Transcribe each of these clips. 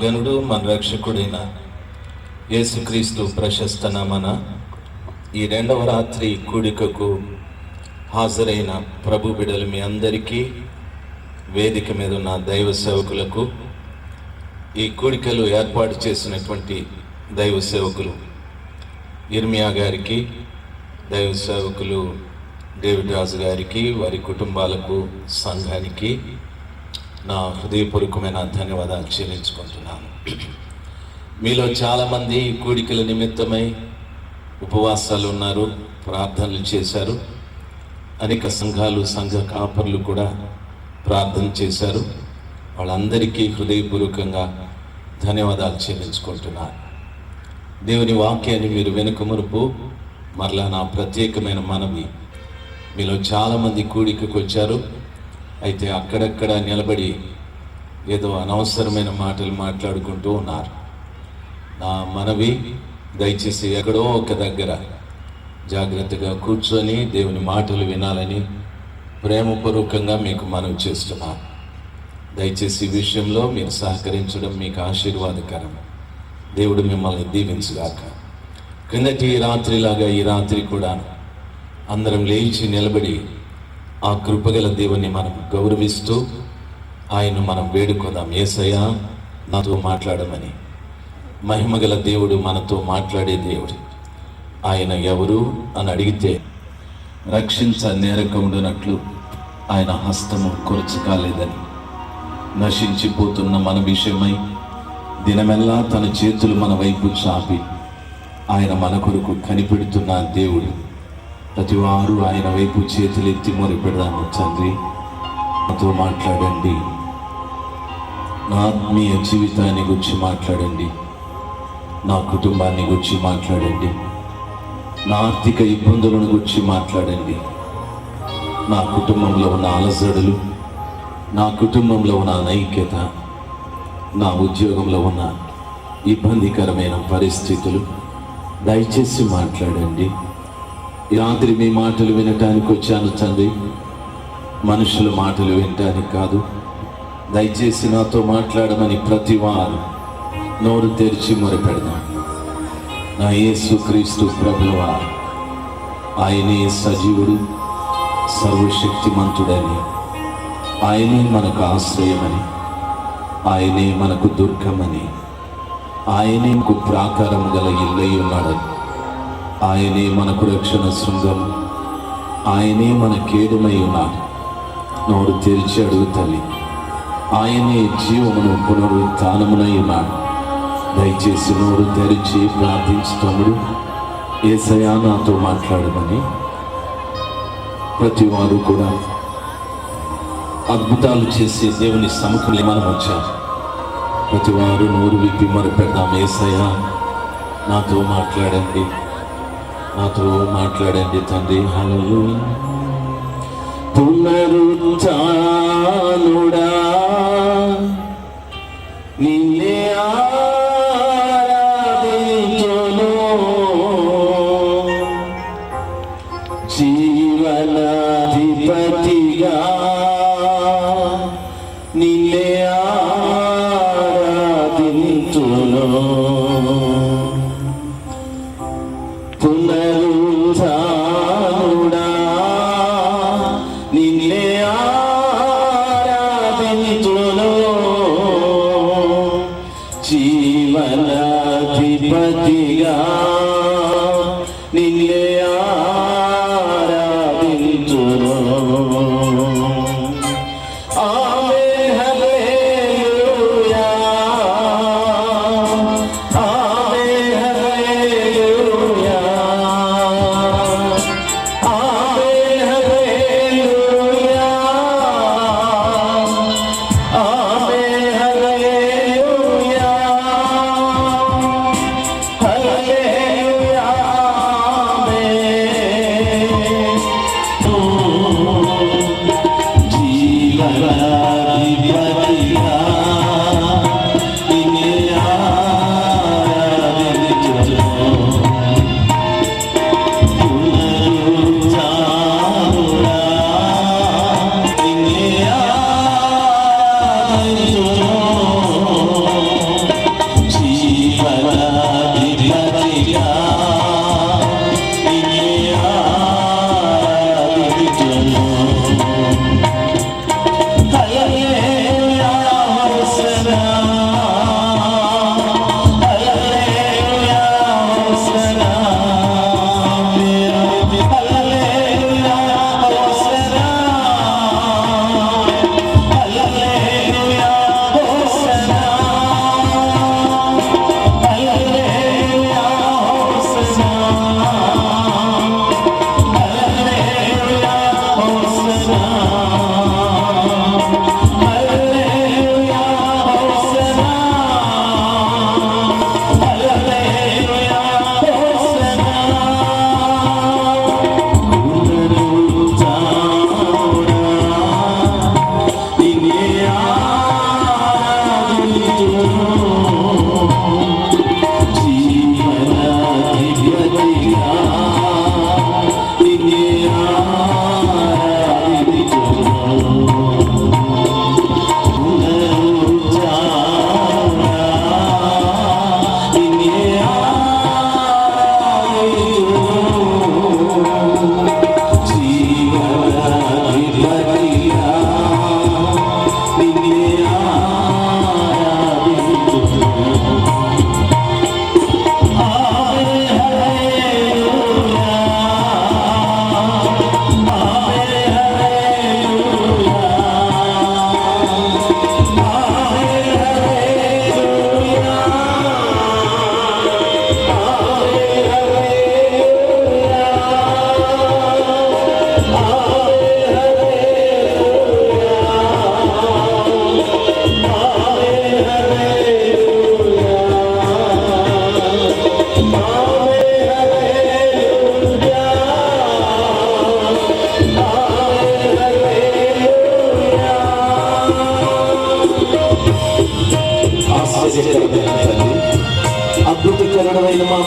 మహాగణుడు మన రక్షకుడైన యేసుక్రీస్తు ప్రశస్త నామన ఈ రెండవ రాత్రి కూడికకు హాజరైన ప్రభు బిడ్డలు మీ అందరికీ, వేదిక మీద ఉన్న దైవ సేవకులకు, ఈ కూడికలు ఏర్పాటు చేసినటువంటి దైవ సేవకులు ఇర్మియా గారికి, దైవ సేవకులు డేవిడ్ రాజు గారికి, వారి కుటుంబాలకు, సంఘానికి నా హృదయపూర్వకమైన ధన్యవాదాలు చెల్లించుకుంటున్నాను. మీలో చాలామంది కూడికల నిమిత్తమై ఉపవాసాలు ఉన్నారు, ప్రార్థనలు చేశారు. అనేక సంఘాలు, సంఘ కాపర్లు కూడా ప్రార్థన చేశారు. వాళ్ళందరికీ హృదయపూర్వకంగా ధన్యవాదాలు చెల్లించుకుంటున్నాను. దేవుని వాక్యాన్ని మీరు వెనుక మునుపు మరలా నా ప్రత్యేకమైన మనవి, మీలో చాలామంది కూడికకు వచ్చారు, అయితే అక్కడక్కడ నిలబడి ఏదో అనవసరమైన మాటలు మాట్లాడుకుంటూ ఉన్నారు. నా మనవి, దయచేసి ఎక్కడో ఒక దగ్గర జాగ్రత్తగా కూర్చొని దేవుని మాటలు వినాలని ప్రేమపూర్వకంగా మీకు మనవి చేస్తున్నాను. దయచేసి ఈ విషయంలో మీరు సహకరించడం మీకు ఆశీర్వాదకరం. దేవుడు మిమ్మల్ని దీవించుగాక. క్రిందటి రాత్రిలాగా ఈ రాత్రి కూడా అందరం లేచి నిలబడి ఆ కృపగల దేవుని మనం గౌరవిస్తూ ఆయన మనం వేడుకోదాం. యేసయ్యా నాతో మాట్లాడమని. మహిమగల దేవుడు మనతో మాట్లాడే దేవుడు. ఆయన ఎవరు అని అడిగితే రక్షించ నేరకముడునట్లు ఆయన హస్తము కొరచ కాలేదని, నశించిపోతున్న మన విషయమై దినమెల్లా తన చేతులు మన వైపు చాపి ఆయన మన కొరకు కనిపెడుతున్న దేవుడు. ప్రతివారు ఆయన వైపు చేతులెత్తి మొరపెడదాము. తండ్రి, నాతో మాట్లాడండి, నా ఆత్మీయ జీవితాన్ని గురించి మాట్లాడండి, నా కుటుంబాన్ని గురించి మాట్లాడండి, నా ఆర్థిక ఇబ్బందులను గురించి మాట్లాడండి, నా కుటుంబంలో ఉన్న అలజడులు, నా కుటుంబంలో ఉన్న అనైక్యత, నా ఉద్యోగంలో ఉన్న ఇబ్బందికరమైన పరిస్థితులు దయచేసి మాట్లాడండి. ఈ రాత్రి మీ మాటలు వినటానికి వచ్చాను తండ్రి, మనుషుల మాటలు వినటానికి కాదు. దయచేసి నాతో మాట్లాడమని ప్రతి వారు నోరు తెరిచి మొరపెడదాం. నా యేసుక్రీస్తు ప్రభువా, ఆయనే సజీవుడు, సర్వశక్తిమంతుడని, ఆయనే మనకు ఆశ్రయమని, ఆయనే మనకు దుర్గమని, ఆయనే మనకు ప్రాకారం గల ఇల్లై ఉన్నాడని, ఆయనే మనకు రక్షణ శృంగం, ఆయనే మన కేడుమై ఉన్నాడు. నోరు తెరిచి అడుగు తల్లి, ఆయనే జీవమును పునరుత్థానమునై ఉన్నాడు. దయచేసి నోరు తెరిచి ప్రార్థించుతాముడు. యేసయ్యా నాతో మాట్లాడమని. ప్రతి వారు కూడా అద్భుతాలు చేసే దేవుని సముఖంలో మనం వచ్చాం. ప్రతి వారు నోరు విప్పి మొరపెడదాం. యేసయ్యా నాతో మాట్లాడండి, నాతో మాట్లాడండి తండ్రి. హల్లెలూయా. పునరుత్థానుడా నిన్నే ఆరాధింతును, జీవనాధిపతిగా నిన్నే ఆరాధింతును. పునరుత్థానుడా నిన్నే ఆరాధింతును, జీవనాధిపతిగా నిన్నే ఆరాధింతును. ఆమేన్, హల్లెలూయా, ఆమేన్, హల్లెలూయా, ఆమేన్, హల్లెలూయా, ఆమేన్, హల్లెలూయా, హల్లెలూయా, ఆమేన్.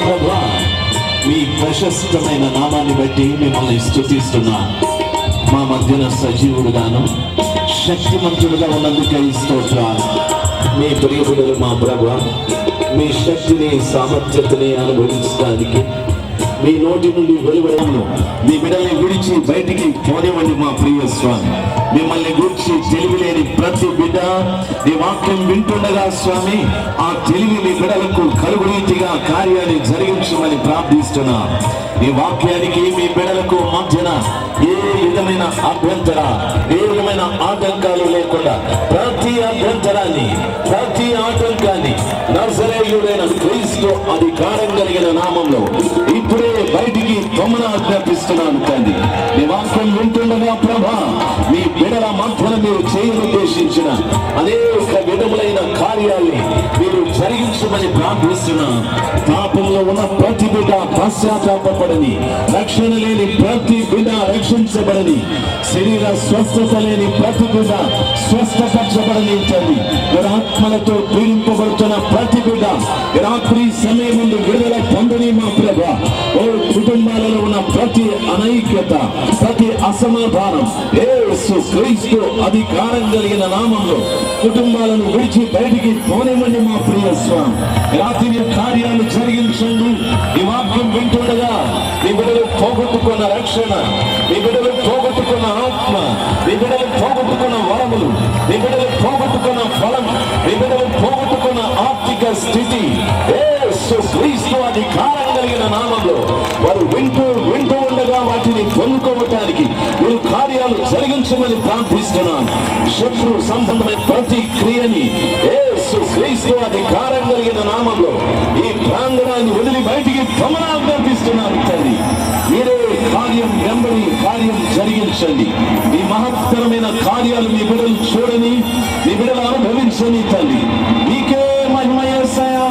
ప్రభువా, మీ ప్రశస్తమైన నామాన్ని బట్టి మిమ్మల్ని స్తుతిస్తున్నా. మా మధ్యన సజీవుడుగాను శక్తిమంతుడుగా ఉన్నందుకై స్తోత్రాలు. మీ ప్రియబిడ్డలు మా ప్రభువా, మీ శక్తిని సామర్థ్యతని అనుభవించడానికి మీ నోటి నుండి వెలువడను మీ బిడ్డల్ని విడిచి బయటికి పోనివ్వండి మా ప్రియ స్వామి. మిమ్మల్ని గురించి తెలివిలేని ప్రతి బిడ్డ నీ వాక్యం వింటుండగా స్వామి, ఆ తెలివి మీ బిడ్డలకు కలుగు రీతిగా కార్యాన్ని జరిగించమని ప్రార్థిస్తున్నా. ఈ వాక్యానికి మీ బిడ్డలకు మధ్యన ఏ విధమైన అభ్యంతర, ఏ విధమైన ఆటంకాలు లేకుండా ప్రతి అభ్యంతరాన్ని, ప్రతి ఆటంకాన్ని నజరేయుడైన క్రీస్తు అధికారం కలిగిన నామంలో ఇప్పుడే బయటికి తొమ్మన ఆజ్ఞాపిస్తున్నాను తండ్రి. నీ వాక్యం వింటుండగా ప్రభా, మీ బిడ్డల మధ్యన మీరు చేయనుద్దేశించిన అనేక విధములైన కార్యాల్ని మీరు జరిగించమని ప్రార్థిస్తున్నా. పాపంలో ఉన్న ప్రతి బిడ్డ పశ్చాత్తాపపడని, రక్షణ లేని ప్రతి బిడ్డ రక్షించబడని, శరీర స్వస్థత లేని ప్రతి బిడ్డ స్వస్థపరచబడని తండ్రి. ఆత్మలతో పీడింపబడుతున్న ప్రతి బిడ్డ రాత్రి సమయం ముందు విడుదల పొందని మా ప్రభా. ఓ కుటుంబాలలో ఉన్న ప్రతి అనైక్యత, ప్రతి అసమాధానం యేసు క్రీస్తు అధికారం కలిగిన నామంలో కుటుంబాలను విడిచి బయటికి పోనివ్వండి మా ప్రియ స్వామి. రాత్రి కార్యాలు జరిగించండి. ఈ వాక్యం వింటుండగా మీ బిడ్డలు పోగొట్టుకున్న రక్షణ, మీ బిడ్డలు పోగొట్టుకున్న ఆత్మ, మీ బిడ్డలు పోగొట్టుకున్న వరములు, మీ బిడ్డలు పోగొట్టుకున్న ఫలం, మీ బిడ్డలు పోగొట్టుకున్న ఆర్థిక స్థితి యేసు క్రీస్తు అధికారం కలిగిన నామంలో వారు వింటూ ఉండగా వాటిని పొందుకోవటానికి మీరు కార్యాలు జరిగించమని ప్రార్థిస్తున్నాను. శత్రు సంబంధమైన ప్రతి క్రియని యేసు క్రీస్తు అధికారం కలిగిన నామంలో ఈ ప్రాంగణాన్ని వదిలి బయటికి ఆజ్ఞాపిస్తున్నాను తండ్రి. మీరే కార్యం జరిగించండి. ఈ మహత్తరమైన కార్యాలు మీ బిడ్డలు చూడని, మీ బిడ్డలు అనుభవించని తండ్రి. మీకే మహిమ యేసయ్యా,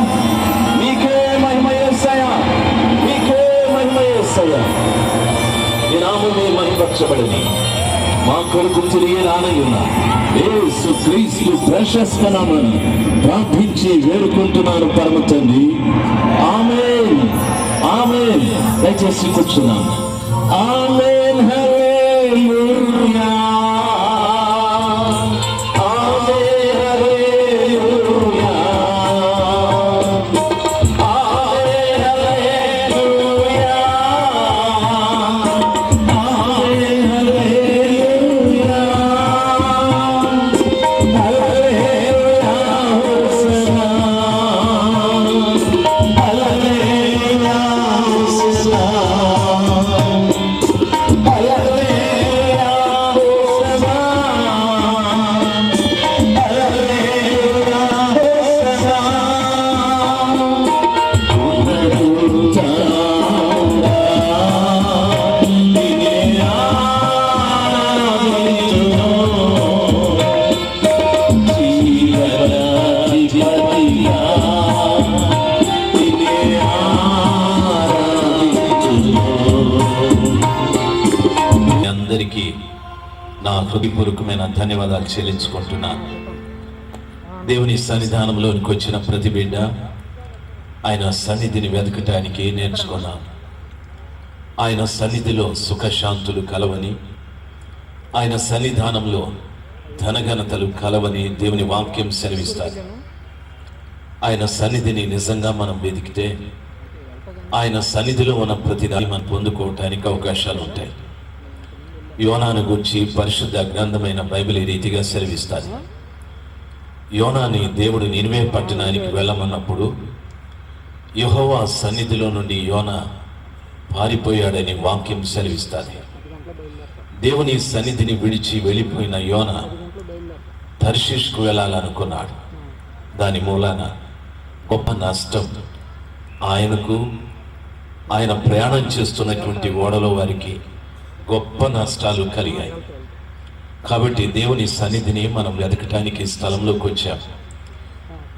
మీకే మహిమ యేసయ్యా, మీకే మహిమ యేసయ్యా. మీ నామమే మహిమపరచబడని మా కొరకు తిరిగి రానయ్యున్నా యేసు క్రీస్తు ప్రశస్త నామమున ప్రార్థించి వేడుకుంటున్నాను పరమ తండ్రి. ఆమేన్, ఆమేన్. దయచేసి కూర్చున్నాను. ఆమేన్, హల్లెలూయా, ఆమేన్, హల్లెలూయా, ఆమేన్, హల్లెలూయా, ఆమేన్, హల్లెలూయా, హల్లెలూయా, హోసన్నా, హల్లెలూయా, హోసన్నా, హల్లెలూయా, హోసన్నా, హల్లెలూయా, హోసన్నా. ఉన్నతుడా నిన్నే ఆరాధించును, జీవనాధిపతిగా నిన్నే ఆరాధించును. మీ అందరికీ నా హృదయపూర్వకమైన ధన్యవాదాలు చెల్లించుకుంటున్నాను. దేవుని సన్నిధానంలోనికి వచ్చిన ప్రతి బిడ్డ ఆయన సన్నిధిని వెతకటానికి నేర్చుకున్నాను. ఆయన సన్నిధిలో సుఖశాంతులు కలవని, ఆయన సన్నిధానంలో ధనఘనతలు కలవని దేవుని వాక్యం సెలవిస్తారు. ఆయన సన్నిధిని నిజంగా మనం వెతికితే ఆయన సన్నిధిలో ఉన్న ప్రతిదాన్ని మనం పొందుకోవటానికి అవకాశాలు ఉంటాయి. యోనాను గురించి పరిశుద్ధ గ్రంథమైన బైబిల్ ఈ రీతిగా సెలవిస్తారు. యోనాని దేవుడు నినివే పట్టణానికి వెళ్ళమన్నప్పుడు యెహోవా సన్నిధిలో నుండి యోనా పారిపోయాడని వాక్యం సెలవిస్తారు. దేవుని సన్నిధిని విడిచి వెళ్ళిపోయిన యోనా తర్షీష్కు వెళ్ళాలనుకున్నాడు. దాని మూలాన గొప్ప నష్టం ఆయనకు, ఆయన ప్రయాణం చేస్తున్నటువంటి ఓడలో వారికి గొప్ప నష్టాలు కలిగాయి. కాబట్టి దేవుని సన్నిధిని మనం వెతకటానికి స్థలంలోకి వచ్చాం.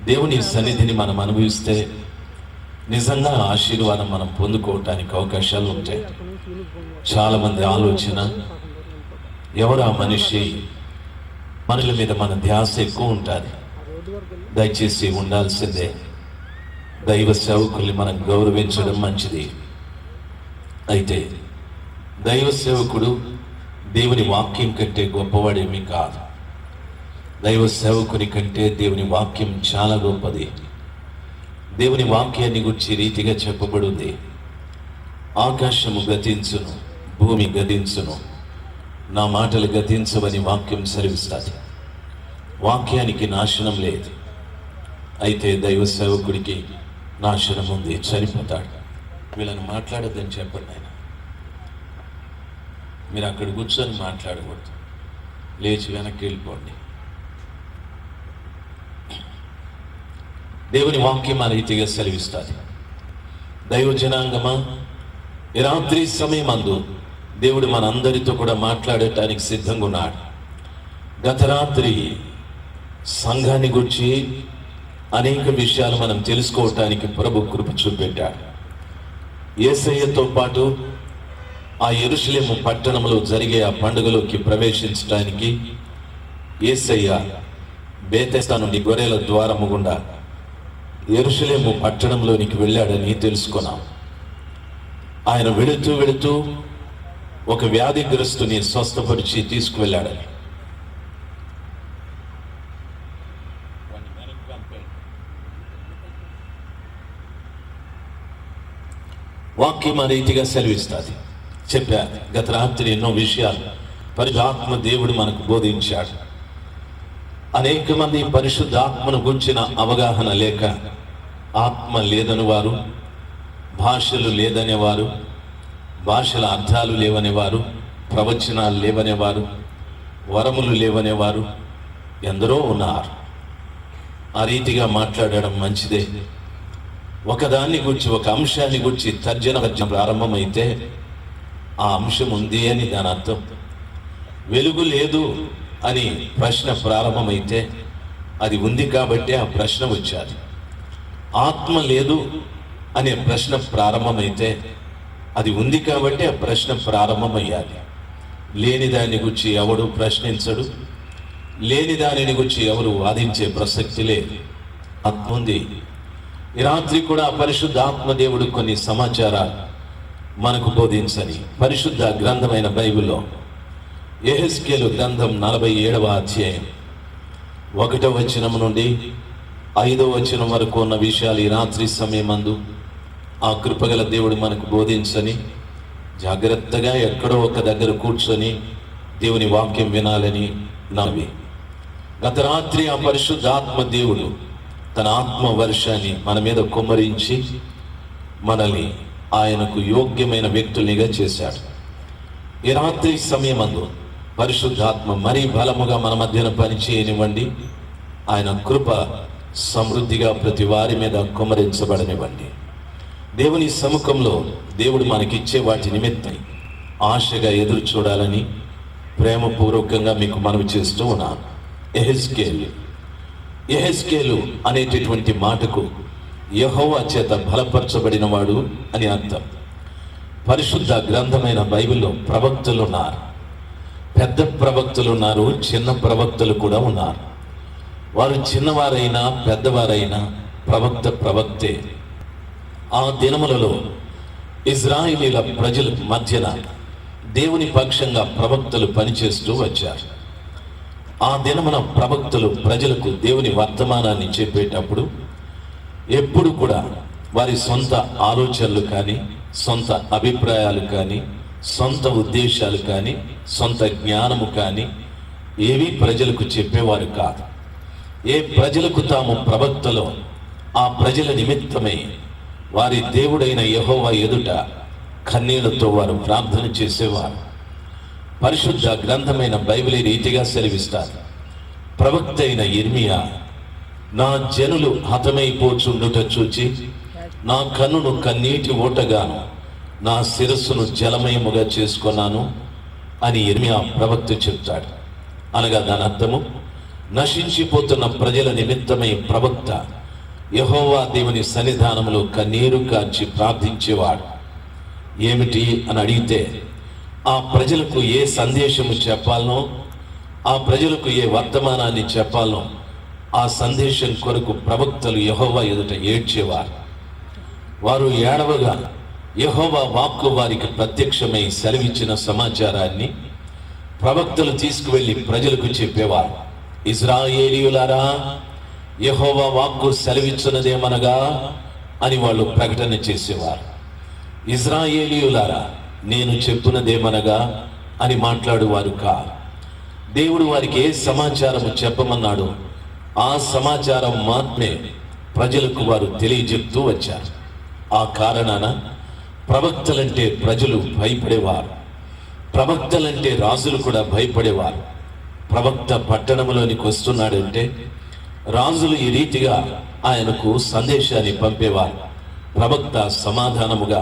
దేవుని సన్నిధిని మనం అనుభవిస్తే నిజంగా ఆశీర్వాదం మనం పొందుకోవటానికి అవకాశాలు ఉంటాయి. చాలామంది ఆలోచన, ఎవరు ఆ మనిషి, మనుల మీద మన ధ్యాస ఎక్కువ ఉంటుంది. దయచేసి ఉండాల్సిందే. దైవ సేవకుల్ని మనం గౌరవించడం మంచిది. అయితే దైవ సేవకుడు దేవుని వాక్యం కంటే గొప్పవాడేమీ కాదు. దైవ సేవకుని కంటే దేవుని వాక్యం చాలా గొప్పది. దేవుని వాక్యాన్ని గురించి రీతిగా చెప్పబడింది, ఆకాశము గతించును, భూమి గతించును, నా మాటలు గతించవని వాక్యం సెలవిస్తుంది. వాక్యానికి నాశనం లేదు. అయితే దైవ సేవకుడికి నాశనం ఉంది, చనిపోతాడు. వీళ్ళని మాట్లాడొద్దని చెప్పండి. ఆయన మీరు అక్కడ కూర్చొని మాట్లాడకూడదు, లేచి వెనక్కి వెళ్ళిపోండి. దేవుని వాక్యం ఆ రీతిగా సెలవిస్తుంది. దైవ జనాంగమా, ఈ రాత్రి సమయమందు దేవుడు మనందరితో కూడా మాట్లాడటానికి సిద్ధంగా ఉన్నాడు. గత రాత్రి సంఘాన్ని గురించి అనేక విషయాలు మనం తెలుసుకోవటానికి ప్రభు కృప చూపెట్టాడు. యేసయ్యతో పాటు ఆ యెరూషలేము పట్టణంలో జరిగే ఆ పండుగలోకి ప్రవేశించడానికి యేసయ్య బేతెస్దా నుండి గొర్రెల ద్వారము గుండా యెరూషలేము పట్టణంలోనికి వెళ్ళాడని తెలుసుకున్నాం. ఆయన వెళుతూ ఒక వ్యాధిగ్రస్తుని స్వస్థపరిచి తీసుకువెళ్ళాడని. వాక్యం ఆ రీతిగా సెలవిస్తుంది. చెప్పారు గత రాత్రి ఎన్నో విషయాలు పరిశుద్ధాత్మ దేవుడు మనకు బోధించాడు. అనేక మంది పరిశుద్ధాత్మను గురించిన అవగాహన లేక ఆత్మ లేదని వారు, భాషలు లేదనేవారు, భాషల అర్థాలు లేవనేవారు, ప్రవచనాలు లేవనేవారు, వరములు లేవనేవారు ఎందరో ఉన్నారు. ఆ రీతిగా మాట్లాడడం మంచిదే. ఒకదాన్ని గురించి, ఒక అంశాన్ని గురించి తర్జన ప్రారంభమైతే ఆ అంశం ఉంది అని దాని అర్థం. వెలుగు లేదు అని ప్రశ్న ప్రారంభమైతే అది ఉంది కాబట్టి ఆ ప్రశ్న వచ్చాది. ఆత్మ లేదు అనే ప్రశ్న ప్రారంభమైతే అది ఉంది కాబట్టి ఆ ప్రశ్న ప్రారంభమయ్యాలి. లేని దాని గురించి ఎవడు ప్రశ్నించడు, లేని దానిని గురించి ఎవరు వాదించే ప్రసక్తి లేదు. ఆత్మ ఉంది. ఈ రాత్రి కూడా పరిశుద్ధ ఆత్మదేవుడు కొన్ని సమాచారాలు మనకు బోధించని పరిశుద్ధ గ్రంథమైన బైబిల్లో యెహెజ్కేలు గ్రంథం 47వ అధ్యాయం 1వ వచనం నుండి 5వ వచనం వరకు ఉన్న విషయాలు ఈ రాత్రి సమయమందు ఆ కృపగల దేవుడు మనకు బోధించని జాగ్రత్తగా ఎక్కడో ఒక దగ్గర కూర్చొని దేవుని వాక్యం వినాలని నమ్మి, గత రాత్రి ఆ పరిశుద్ధ ఆత్మ దేవుడు తన ఆత్మ వర్షాన్ని మన మీద కుమ్మరించి మనల్ని ఆయనకు యోగ్యమైన వ్యక్తుల్నిగా చేశాడు. ఈ రాత్రి సమయమందు పరిశుద్ధాత్మ మరీ బలముగా మన మధ్యన పనిచేయనివ్వండి. ఆయన కృప సమృద్ధిగా ప్రతి వారి మీద కుమ్మరించబడనివ్వండి. దేవుని సముఖంలో దేవుడు మనకిచ్చే వాటి నిమిత్తం ఆశగా ఎదురు చూడాలని ప్రేమపూర్వకంగా మీకు మనవి చేస్తూ ఉన్నాను. యెహెజ్కేలు అనేటటువంటి మాటకు యెహోవా చేత బలపరచబడిన వాడు అని అర్థం. పరిశుద్ధ గ్రంథమైన బైబిల్లో ప్రవక్తలు ఉన్నారు. పెద్ద ప్రవక్తలు ఉన్నారు, చిన్న ప్రవక్తలు కూడా ఉన్నారు. వారు చిన్నవారైనా పెద్దవారైనా ప్రవక్తే. ఆ దినములలో ఇజ్రాయేలీల ప్రజల మధ్యన దేవుని పక్షంగా ప్రవక్తలు పనిచేస్తూ వచ్చారు. ఆ దినమున ప్రవక్తలు ప్రజలకు దేవుని వర్తమానాన్ని చెప్పేటప్పుడు ఎప్పుడు కూడా వారి సొంత ఆలోచనలు కానీ, సొంత అభిప్రాయాలు కానీ, సొంత ఉద్దేశాలు కానీ, సొంత జ్ఞానము కానీ ఏవి ప్రజలకు చెప్పేవారు కాదు. ఏ ప్రజలకు తాము ప్రవక్తలో ఆ ప్రజల నిమిత్తమై వారి దేవుడైన యెహోవా ఎదుట కన్నీళ్లతో వారు ప్రార్థన చేసేవారు. పరిశుద్ధ గ్రంథమైన బైబిల్ రీతిగా సెలవిస్తారు. ప్రవక్త అయిన యిర్మీయా, నా జనులు హతమైపోచుండుట చూచి నా కన్నును కన్నీటి ఓటగాను, నా శిరస్సును జలమయముగా చేసుకున్నాను అని యిర్మీయా ప్రవక్త చెప్తాడు. అనగా దాని అర్థము, నశించిపోతున్న ప్రజల నిమిత్తమై ప్రవక్త యెహోవా దేవుని సన్నిధానంలో కన్నీరు కార్చి ప్రార్థించేవాడు. ఏమిటి అని అడిగితే, ఆ ప్రజలకు ఏ సందేశము చెప్పాలనో, ఆ ప్రజలకు ఏ వర్తమానాన్ని చెప్పాలనో ఆ సందేశం కొరకు ప్రవక్తలు యెహోవా ఎదుట ఏడ్చేవారు. వారు ఏడవగా యెహోవా వాక్కు వారికి ప్రత్యక్షమై సెలవిచ్చిన సమాచారాన్ని ప్రవక్తలు తీసుకువెళ్ళి ప్రజలకు చెప్పేవారు. ఇశ్రాయేలీయులారా, యెహోవా వాక్కు సెలవిచ్చినదేమనగా అని వాళ్ళు ప్రకటన చేసేవారు. ఇశ్రాయేలీయులారా, నేను చెప్పునదేమనగా అని మాట్లాడువారు కాదు. దేవుడు వారికి ఏ సమాచారము చెప్పమన్నాడు ఆ సమాచారం మాత్రమే ప్రజలకు వారు తెలియజెప్తూ వచ్చారు. ఆ కారణాన ప్రవక్తలంటే ప్రజలు భయపడేవారు. ప్రవక్తలంటే రాజులు కూడా భయపడేవారు. ప్రవక్త పట్టణంలోనికి వస్తున్నాడంటే రాజులు ఈ రీతిగా ఆయనకు సందేశాన్ని పంపేవారు. ప్రవక్త సమాధానముగా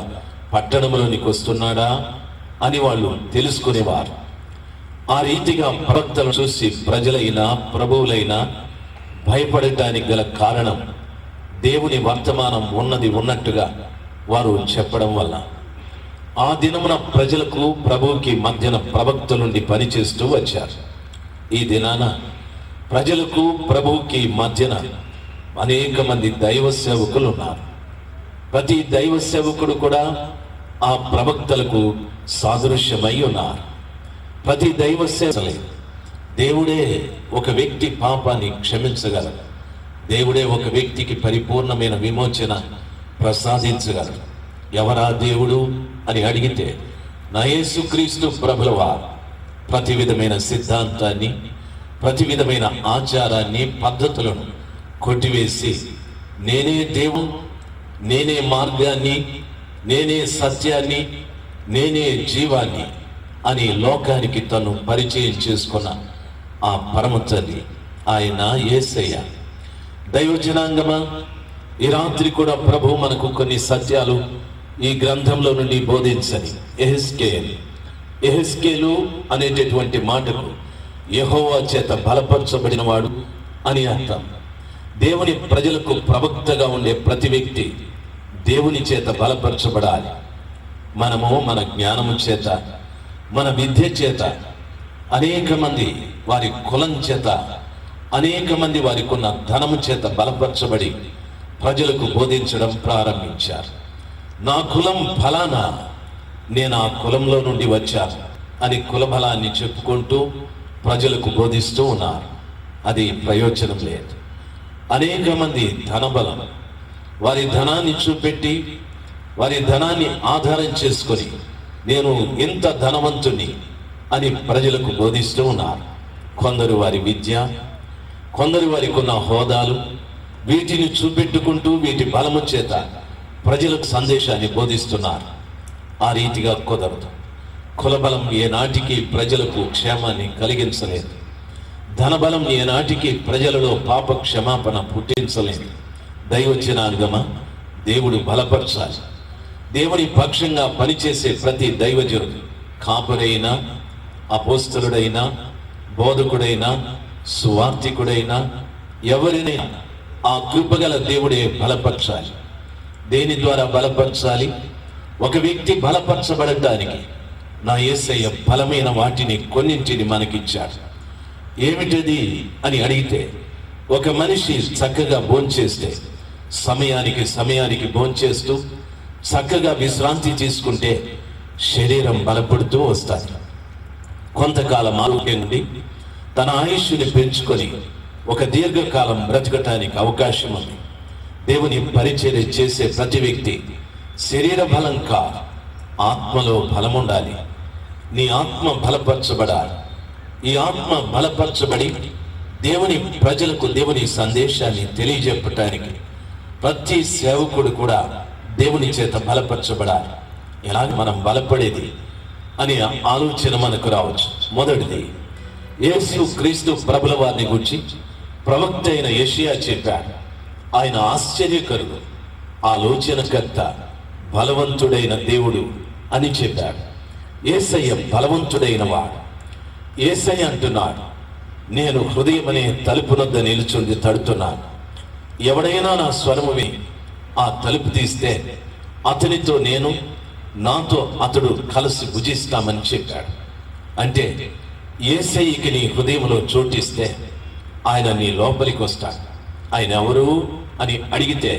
పట్టణంలోనికి వస్తున్నాడా అని వాళ్ళు తెలుసుకునేవారు. ఆ రీతిగా ప్రవక్తలు చూసి ప్రజలైనా ప్రభువులైనా భయపడటానికి గల కారణం దేవుని వర్తమానం ఉన్నది ఉన్నట్టుగా వారు చెప్పడం వల్ల. ఆ దినమున ప్రజలకు ప్రభువుకి మధ్యన ప్రవక్తలుండి పనిచేస్తూ వచ్చారు. ఈ దినాన ప్రజలకు ప్రభువుకి మధ్యన అనేక మంది దైవ సేవకులు ఉన్నారు. ప్రతి దైవ సేవకుడు కూడా ఆ ప్రవక్తలకు సాదృశ్యమై ఉన్నారు. ప్రతి దైవ సేవకులే దేవుడే ఒక వ్యక్తి పాపాన్ని క్షమించగలరు. దేవుడే ఒక వ్యక్తికి పరిపూర్ణమైన విమోచన ప్రసాదించగలరు. ఎవరా దేవుడు అని అడిగితే నా యేసుక్రీస్తు ప్రభులవారు ప్రతి విధమైన సిద్ధాంతాన్ని, ప్రతి విధమైన ఆచారాన్ని, పద్ధతులను కొట్టివేసి నేనే దేవుడు, నేనే మార్గాన్ని, నేనే సత్యాన్ని, నేనే జీవాన్ని అని లోకానికి తను పరిచయం చేసుకున్న ఆ పరమ తల్లి ఆయన యేసయ్య. దైవజనాంగమా, ఈ రాత్రి కూడా ప్రభు మనకు కొన్ని సత్యాలు ఈ గ్రంథంలో నుండి బోధించని. యెహెజ్కేలు అనేటటువంటి మాటకు యెహోవా చేత బలపరచబడిన వాడు అని అర్థం. దేవుని ప్రజలకు ప్రవక్తగా ఉండే ప్రతి వ్యక్తి దేవుని చేత బలపరచబడాలి. మనము మన జ్ఞానము చేత, మన విద్య చేత, అనేక మంది వారి కులం చేత, అనేక మంది వారికి ఉన్న ధనము చేత బలపరచబడి ప్రజలకు బోధించడం ప్రారంభించారు. నా కులం ఫలానా, నేను ఆ కులంలో నుండి వచ్చాను అని కులబలాన్ని చెప్పుకుంటూ ప్రజలకు బోధిస్తూ ఉన్నారు. అది ప్రయోజనం లేదు. అనేక మంది ధనబలం, వారి ధనాన్ని చూపెట్టి, వారి ధనాన్ని ఆధారం చేసుకొని నేను ఇంత ధనవంతుని అని ప్రజలకు బోధిస్తూ ఉన్నారు. కొందరు వారి విద్య, కొందరు వారికి ఉన్న హోదాలు, వీటిని చూపెట్టుకుంటూ వీటి బలము చేత ప్రజలకు సందేశాన్ని బోధిస్తున్నారు. ఆ రీతిగా కుదరదు. కులబలం ఏనాటికి ప్రజలకు క్షేమాన్ని కలిగించలేదు. ధనబలం ఏనాటికి ప్రజలలో పాప క్షమాపణ పుట్టించలేదు. దైవజనాంగమా, దేవుడు బలపరచాలి. దేవుని పక్షంగా పనిచేసే ప్రతి దైవజనుడు, కాపురైనా, అపోస్తలుడైనా, బోధకుడైనా, సువార్తికుడైనా, ఎవరినైనా ఆ కృపగల దేవుడే బలపరచాలి. దేని ద్వారా బలపరచాలి? ఒక వ్యక్తి బలపరచబడటానికి నా యేసయ్య బలమైన వాటిని కొన్నింటిని మనకిచ్చాడు. ఏమిటది అని అడిగితే, ఒక మనిషి చక్కగా భోంచేస్తే, సమయానికి భోంచేస్తూ చక్కగా విశ్రాంతి తీసుకుంటే శరీరం బలపడుతూ వస్తుంది. కొంతకాలం ఆరోగ్యం నుండి తన ఆయుష్ని పెంచుకొని ఒక దీర్ఘకాలం బ్రతకటానికి అవకాశం ఉంది. దేవుని పరిచర్య చేసే ప్రతి వ్యక్తి శరీర బలం కాదు, ఆత్మలో బలం ఉండాలి. నీ ఆత్మ బలపరచబడాలి. ఈ ఆత్మ బలపరచబడి దేవుని ప్రజలకు దేవుని సందేశాన్ని తెలియజెప్పటానికి ప్రతి సేవకుడు కూడా దేవుని చేత బలపరచబడాలి. ఎలాగ మనం బలపడేది అనే ఆలోచన మనకు రావచ్చు. మొదటిది, యేసు క్రీస్తు ప్రభుల వారిని గురించి ప్రవక్త అయిన యెషయా చెప్పాడు. ఆయన ఆశ్చర్యకరుడు, ఆలోచనకర్త, బలవంతుడైన దేవుడు అని చెప్పాడు. యేసయ్య బలవంతుడైన వాడు. యేసయ్య అంటున్నాడు, నేను హృదయం అనే తలుపునొద్ద నిలుచుండి తడుతున్నాను. ఎవడైనా నా స్వరము విని ఆ తలుపు తీస్తే అతనితో నేను, నాతో అతడు కలిసి భుజిస్తామని చెప్పాడు. అంటే యేసయ్యకి నీ హృదయంలో చోటిస్తే ఆయన నీ లోపలికి వస్తాడు. ఆయన ఎవరు అని అడిగితే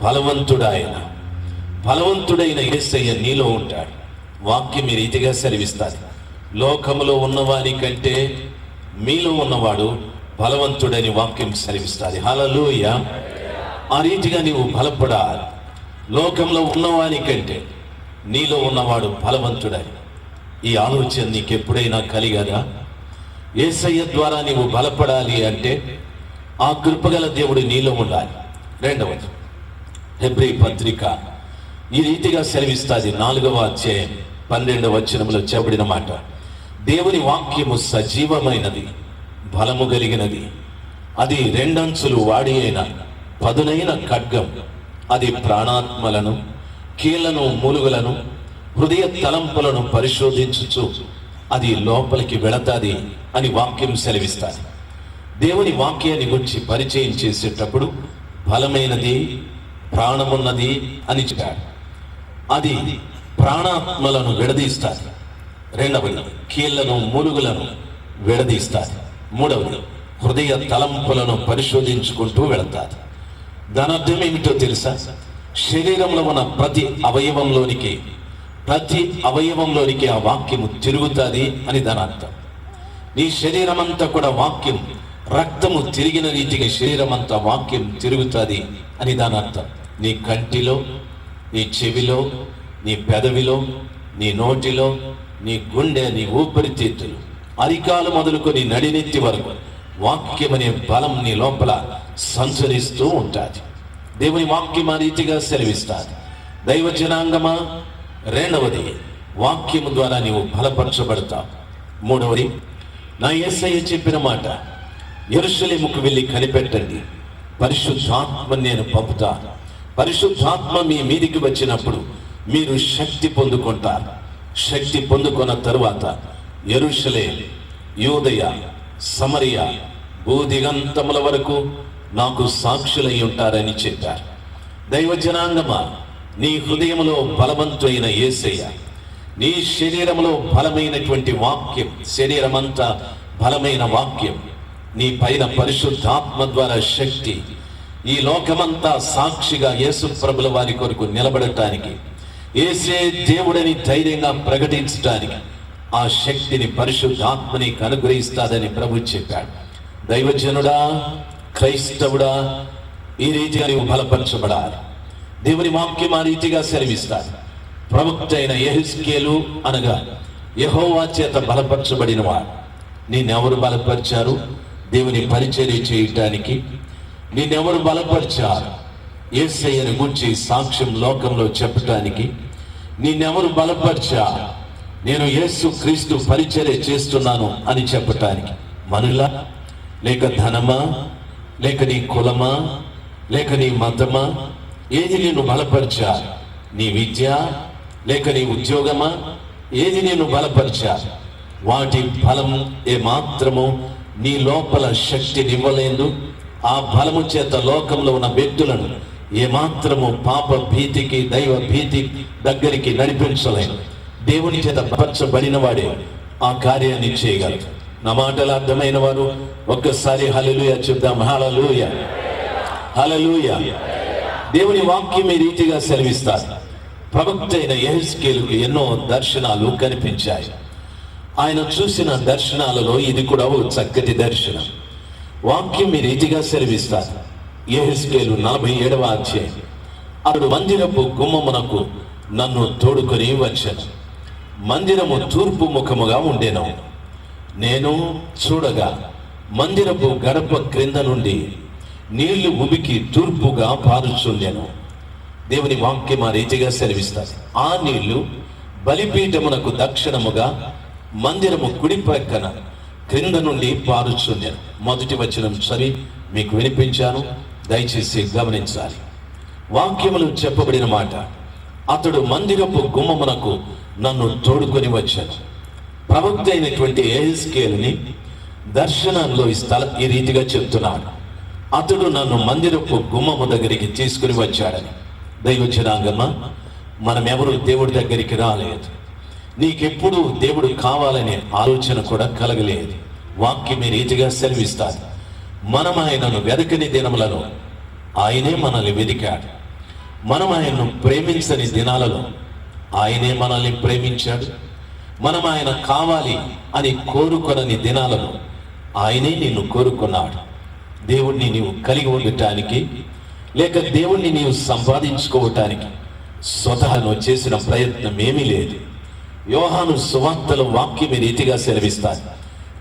బలవంతుడు ఆయన. బలవంతుడైన యేసయ్య నీలో ఉంటాడు. వాక్యం ఈ రీతిగా సెలవిస్తాది, లోకములో ఉన్నవాని కంటే మీలో ఉన్నవాడు బలవంతుడని వాక్యం సెలవిస్తాది. హల్లెలూయా. ఆ రీతిగా నీవు బలపడాలి. లోకంలో ఉన్నవాని కంటే నీలో ఉన్నవాడు బలవంతుడని ఈ ఆలోచన నీకు ఎప్పుడైనా కలిగదా? యేసయ్య ద్వారా నీవు బలపడాలి అంటే ఆ కృపగల దేవుడు నీలో ఉండాలి. రెండవది, హెబ్రీ పత్రిక ఈ రీతిగా సెలవిస్తాది, 4వ అధ్యాయం 12వ వచనంలో చెప్పబడిన మాట, దేవుని వాక్యము సజీవమైనది, బలము కలిగినది, అది రెండంచులు వాడి అయిన పదునైన ఖడ్గం, అది ప్రాణాత్మలను కీళ్లను మూలుగులను హృదయ తలంపులను పరిశోధించుచు అది లోపలికి వెళతాది అని వాక్యం సెలవిస్తాది. దేవుని వాక్యాన్ని గురించి పరిచయం చేసేటప్పుడు బలమైనది, ప్రాణమున్నది అని చెప్పాడు. అది ప్రాణాత్మలను విడదీస్తాది. రెండవది, కీళ్లను మూలుగులను విడదీస్తాది. మూడవది, హృదయ తలంపులను పరిశోధించుకుంటూ వెళతాది. దాని అర్థం ఏమిటో తెలుసా? శరీరంలో ఉన్న ప్రతి అవయవంలోనికి ఆ వాక్యము తిరుగుతుంది అని దాని అర్థం. నీ శరీరం అంతా కూడా వాక్యం, రక్తము తిరిగిన రీతిగా శరీరం అంతా వాక్యం తిరుగుతుంది అని దాని అర్థం. నీ కంటిలో, నీ చెవిలో, నీ పెదవిలో, నీ నోటిలో, నీ గుండె, నీ ఊపిరితిత్తులు, అరికాలు మొదలుకొని నడినెత్తి వరకు వాక్యం అనే బలం నీ లోపల సంచరిస్తూ ఉంటుంది. దేవుని వాక్యం ఆ రీతిగా సెలవిస్తాది. దైవ జనాంగమా, రెండవది, వాక్యము ద్వారా నీవు బలపరచబడతావు. మూడవది, నా యేసయ్య చెప్పిన మాట, యెరూషలేముకు వెళ్ళి కనిపెట్టండి, పరిశుద్ధాత్మ నేను పంపుతాను. పరిశుద్ధాత్మ మీ మీదికి వచ్చినప్పుడు మీరు శక్తి పొందుకుంటారు. శక్తి పొందుకున్న తరువాత యెరూషలేము, యూదయ, సమరయ, భూదిగంతముల వరకు నాకు సాక్షులై ఉంటారని చెప్పారు. దైవ జనాంగమా, నీ హృదయంలో బలవంతుడైన యేసయ్య, నీ శరీరంలో బలమైనటువంటి వాక్యం, శరీరమంతా బలమైన వాక్యం, నీ పైన పరిశుద్ధాత్మ ద్వారా శక్తి, ఈ లోకమంతా సాక్షిగా యేసు ప్రభుల వారి కొరకు నిలబడటానికి, యేసే దేవుడని ధైర్యంగా ప్రకటించడానికి ఆ శక్తిని పరిశుద్ధాత్మని అనుగ్రహిస్తాదని ప్రభు చెప్పాడు. దైవజనుడా, క్రైస్తవుడా, ఈ రీతిగా నీవు బలపరచబడాలి. దేవుని వాక్యం ఆ రీతిగా సెలవిస్తాడు. ప్రవక్త అయిన యెహెజ్కేలు అనగా యెహోవా చేత బలపరచబడిన వాడు. నిన్నెవరు బలపరిచారు? దేవుని పరిచర్య చేయటానికి నిన్నెవరు బలపరిచారు? యేసయ్యను గూర్చి సాక్ష్యం లోకంలో చెప్పటానికి నిన్నెవరు బలపరిచారు? నేను యేసు క్రీస్తు పరిచర్య చేస్తున్నాను అని చెప్పటానికి మనులా, లేక ధనమా, లేక నీ కులమా, లేక నీ మతమా? ఏది నేను బలపరిచారు? నీ విద్య, లేక నీ ఉద్యోగమా? ఏది నేను బలపరిచారు? వాటి బలం ఏమాత్రము నీ లోపల శక్తినివ్వలేదు. ఆ బలము చేత లోకంలో ఉన్న వ్యక్తులను ఏమాత్రము పాప భీతికి, దైవ భీతి దగ్గరికి నడిపించలేదు. దేవుని చేత బలపరచబడిన వాడే ఆ కార్యాన్ని చేయగలరు. నా మాటలు అర్థమైన వారు ఒక్కసారి హల్లెలూయా చెప్దాం. హల్లెలూయా, హల్లెలూయా. దేవుని వాక్యం ఈ రీతిగా సెలవిస్తారు. ప్రవక్త అయిన యెహెజ్కేలుకు ఎన్నో దర్శనాలు కనిపించాయి. ఆయన చూసిన దర్శనాలలో ఇది కూడా ఒక చక్కటి దర్శనం. వాక్యం ఈ రీతిగా సెలవిస్తారు. యెహెజ్కేలు 47వ అధ్యాయం, అతడు మందిరపు గుమ్మమునకు నన్ను తోడుకొని వచ్చాను. మందిరము తూర్పు ముఖముగా ఉండెను. నేను చూడగా మందిరపు గడప క్రింద నుండి నీళ్లు ఉబికి తూర్పుగా పారుచుండెను. దేవుని వాక్యం ఆ రీతిగా సెలవిస్తారు. ఆ నీళ్లు బలిపీఠమునకు దక్షిణముగా మందిరము కుడి ప్రక్కన క్రింద నుండి పారుచుండెను. మొదటి వచనం సరి మీకు వినిపించాను, దయచేసి గమనించాలి. వాక్యములు చెప్పబడిన మాట, అతడు మందిరపు గుమ్మమునకు నన్ను తోడుకొని వచ్చాను. ప్రవక్త అయినటువంటి యెహెజ్కేలుని దర్శనంలో ఈ రీతిగా చెప్తున్నాడు. అతడు నన్ను మందిరపు గుమ్మము దగ్గరికి తీసుకుని వచ్చాడని. దైవ జనాంగమా, మనమెవరు దేవుడి దగ్గరికి రాలేదు. నీకెప్పుడు దేవుడు కావాలనే ఆలోచన కూడా కలగలేదు. వాక్యం ఈ రీతిగా సెలవిస్తాడు. మనం ఆయనను వెదకని దినములను ఆయనే మనల్ని వెదికాడు. మనం ఆయన్ను ప్రేమించని దినాలలో ఆయనే మనల్ని ప్రేమించాడు. మనం ఆయన కావాలి అని కోరుకొనని దినాలలో ఆయనే నిన్ను కోరుకున్నాడు. దేవుణ్ణి నీవు కలిగి ఉండటానికి, లేక దేవుణ్ణి నీవు సంపాదించుకోవటానికి స్వతహాను చేసిన ప్రయత్నం ఏమీ లేదు. యోహాను సువార్తలో వాక్యం ఈ రీతిగా సెలవిస్తాడు,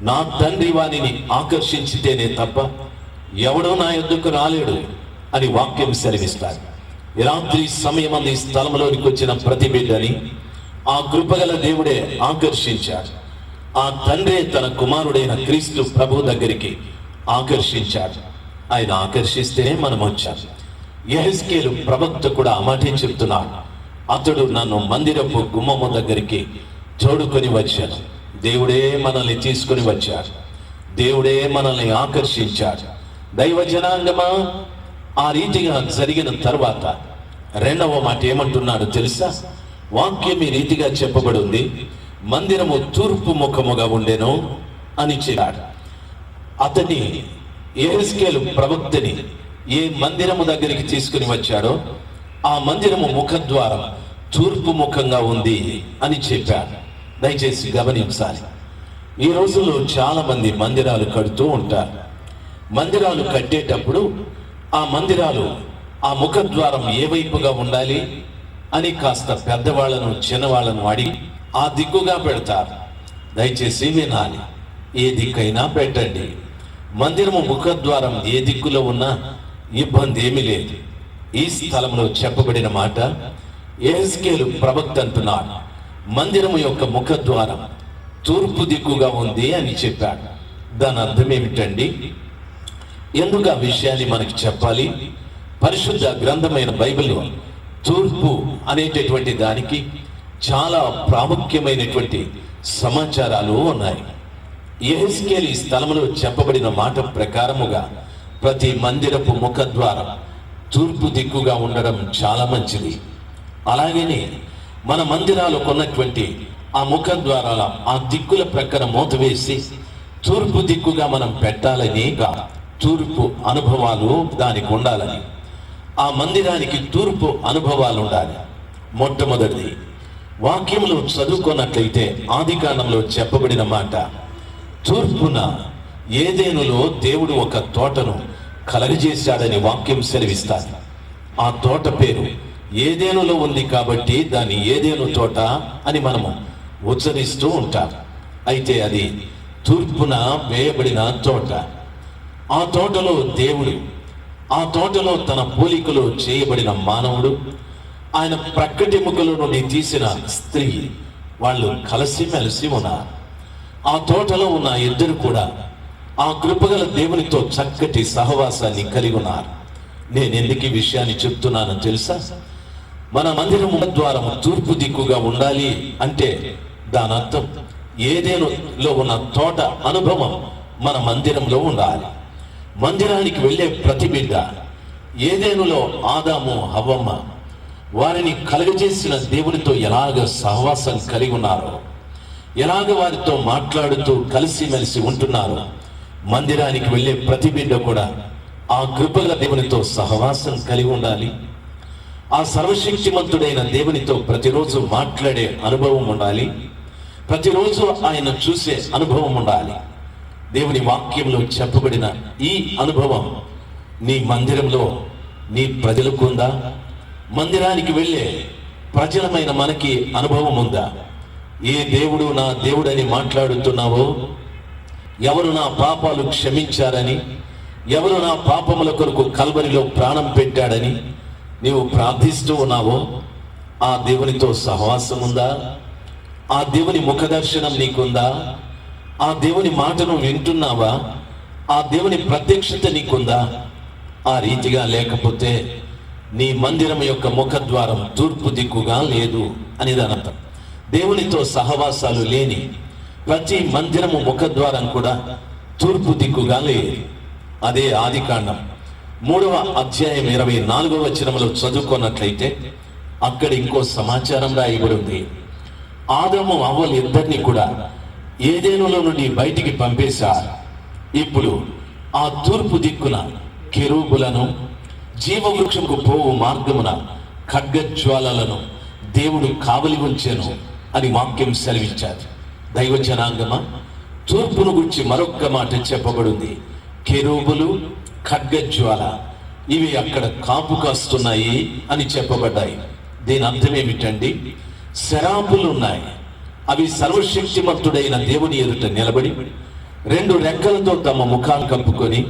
నా తండ్రి వానిని ఆకర్షించితేనే తప్ప ఎవడో నా యొద్దకు రాలేడు అని వాక్యం సెలవిస్తాడు. ఈ రాత్రి సమయమందు ఈ స్థలంలోనికి వచ్చిన ప్రతి బిడ్డని ఆ కృపగల దేవుడే ఆకర్షించాడు. ఆ తండ్రే తన కుమారుడైన క్రీస్తు ప్రభు దగ్గరికి ఆకర్షించాడు. ఆయన ఆకర్షిస్తేనే మనం వచ్చాం. యెహెజ్కేలు ప్రవక్త కూడా ఆ మాటే చెప్తున్నాడు, అతడు నన్ను మందిరపు గుమ్మము దగ్గరికి తోడుకొని వచ్చాడు. దేవుడే మనల్ని తీసుకొని వచ్చాడు. దేవుడే మనల్ని ఆకర్షించాడు. దైవ జనాంగమా, ఆ రీతిగా జరిగిన తర్వాత రెండవ మాట ఏమంటున్నాడు తెలుసా? వాక్యం ఈ రీతిగా చెప్పబడి ఉంది, మందిరము తూర్పు ముఖముగా ఉండెను అని చెప్పాడు. అతని యెహెజ్కేలు ప్రవక్తని ఏ మందిరము దగ్గరికి తీసుకుని వచ్చాడో ఆ మందిరము ముఖద్వారం తూర్పు ముఖంగా ఉంది అని చెప్పాడు. దయచేసి గమనించాలి. ఈ రోజుల్లో చాలా మంది మందిరాలు కడుతూ ఉంటారు. మందిరాలు కట్టేటప్పుడు ఆ మందిరాలు ఆ ముఖద్వారం ఏ వైపుగా ఉండాలి అని కాస్త పెద్దవాళ్లను చిన్నవాళ్లను అడిగి ఆ దిక్కుగా పెడతారు. దయచేసి వినాలి, ఏ దిక్కైనా పెట్టండి. మందిరము ముఖద్వారం ఏ దిక్కులో ఉన్నా ఇబ్బంది ఏమీ లేదు. ఈ స్థలంలో చెప్పబడిన మాట యెహెజ్కేలు ప్రవక్త అంటున్నాడు, మందిరము యొక్క ముఖద్వారం తూర్పు దిక్కుగా ఉంది అని చెప్పాడు. దాని అర్థం ఏమిటండి? ఎందుకు ఆ విషయాన్ని మనకి చెప్పాలి? పరిశుద్ధ గ్రంథమైన బైబిల్లో తూర్పు అనేటటువంటి దానికి చాలా ప్రాముఖ్యమైనటువంటి సమాచారాలు ఉన్నాయి. యెహెజ్కేలు ఈ స్థలంలో చెప్పబడిన మాట ప్రకారముగా ప్రతి మందిరపు ముఖద్వారం తూర్పు దిక్కుగా ఉండడం చాలా మంచిది. అలాగనే మన మందిరాలు కొన్నటువంటి ఆ ముఖద్వారాల ఆ దిక్కుల ప్రక్కన మూత వేసి తూర్పు దిక్కుగా మనం పెట్టాలని, తూర్పు అనుభవాలు దానికి ఉండాలని, ఆ మందిరానికి తూర్పు అనుభవాలు ఉండాలి. మొట్టమొదటిది వాక్యంలో చదువుకున్నట్లయితే ఆదికాండంలో చెప్పబడిన మాట, తూర్పున ఏదెనులో దేవుడు ఒక తోటను కలగజేశాడని వాక్యం సెలవిస్తాడు. ఆ తోట పేరు ఏదెనులో ఉంది కాబట్టి దాన్ని ఏదెను తోట అని మనము ఉచ్చరిస్తూ ఉంటాం. అయితే అది తూర్పున వేయబడిన తోట. ఆ తోటలో దేవుడు, ఆ తోటలో తన పోలికలో చేయబడిన మానవుడు, ఆయన ప్రక్కటెముకల నుండి తీసిన స్త్రీ, వాళ్ళు కలిసిమెలిసి ఉన్నారు. ఆ తోటలో ఉన్న ఇద్దరు కూడా ఆ కృపగల దేవునితో చక్కటి సహవాసాన్ని కలిగి ఉన్నారు. నేను ఎందుకు ఈ విషయాన్ని చెప్తున్నానో తెలుసా? మన మందిరం ముఖద్వారం తూర్పు దిక్కుగా ఉండాలి అంటే దాని అర్థం ఏదెనులో ఉన్న తోట అనుభవం మన మందిరంలో ఉండాలి. మందిరానికి వెళ్ళే ప్రతి బిడ్డ ఏదెనులో ఆదాము హవ్వమ్మ వారిని కలుగజేసిన దేవునితో ఎలాగ సహవాసం కలిగి ఉన్నారో, ఎలాగ వారితో మాట్లాడుతూ కలిసిమెలిసి ఉంటున్నారో, మందిరానికి వెళ్ళే ప్రతి బిడ్డ కూడా ఆ కృపగల దేవునితో సహవాసం కలిగి ఉండాలి. ఆ సర్వశక్తిమంతుడైన దేవునితో ప్రతిరోజు మాట్లాడే అనుభవం ఉండాలి. ప్రతిరోజు ఆయన చూసే అనుభవం ఉండాలి. దేవుని వాక్యంలో చెప్పబడిన ఈ అనుభవం నీ మందిరంలో నీ ప్రజలకు ఉందా? మందిరానికి వెళ్ళే ప్రజలమైన మనకి అనుభవం ఉందా? ఏ దేవుడు నా దేవుడని మాట్లాడుతున్నావో, ఎవరు నా పాపాలు క్షమించారని, ఎవరు నా పాపముల కొరకు కల్వరిలో ప్రాణం పెట్టాడని నీవు ప్రార్థిస్తూ ఉన్నావో, ఆ దేవునితో సహవాసం ఉందా? ఆ దేవుని ముఖదర్శనం నీకుందా? ఆ దేవుని మాటను వింటున్నావా? ఆ దేవుని ప్రత్యక్షత నీకుందా? ఆ రీతిగా లేకపోతే నీ మందిరం యొక్క ముఖద్వారం తూర్పు దిక్కుగా లేదు అని దాని అర్థం. దేవునితో సహవాసాలు లేని ప్రతి మందిరము ముఖద్వారం కూడా తూర్పు దిక్కుగా లేదు. అదే ఆదికాండం 3వ అధ్యాయం 24వ వచనంలో చదువుకున్నట్లయితే అక్కడ ఇంకో సమాచారం రాయబడి ఉంది. ఆదాము అవ్వలు ఇద్దరిని కూడా ఏదెనులో నుండి బయటికి పంపేశారు. ఇప్పుడు ఆ తూర్పు దిక్కున కెరూబులను, జీవవృక్షముకు పోవు మార్గమున ఖడ్గజ్వాలలను దేవుడు కావలి ఉంచెను అని వాక్యం సెలవిచ్చారు. దైవజనాంగమా, తూర్పును గురించి మరొక్క మాట చెప్పబడింది. కెరూబులు, ఖడ్గజ్వాల ఇవి అక్కడ కాపు కాస్తున్నాయి అని చెప్పబడ్డాయి. దీని అర్థం ఏమిటండి? శరాపులు ఉన్నాయి. అవి సర్వశక్తిమంతుడైన దేవుని ఎదుట నిలబడి 2 రెక్కలతో తమ ముఖాలు కప్పుకొని,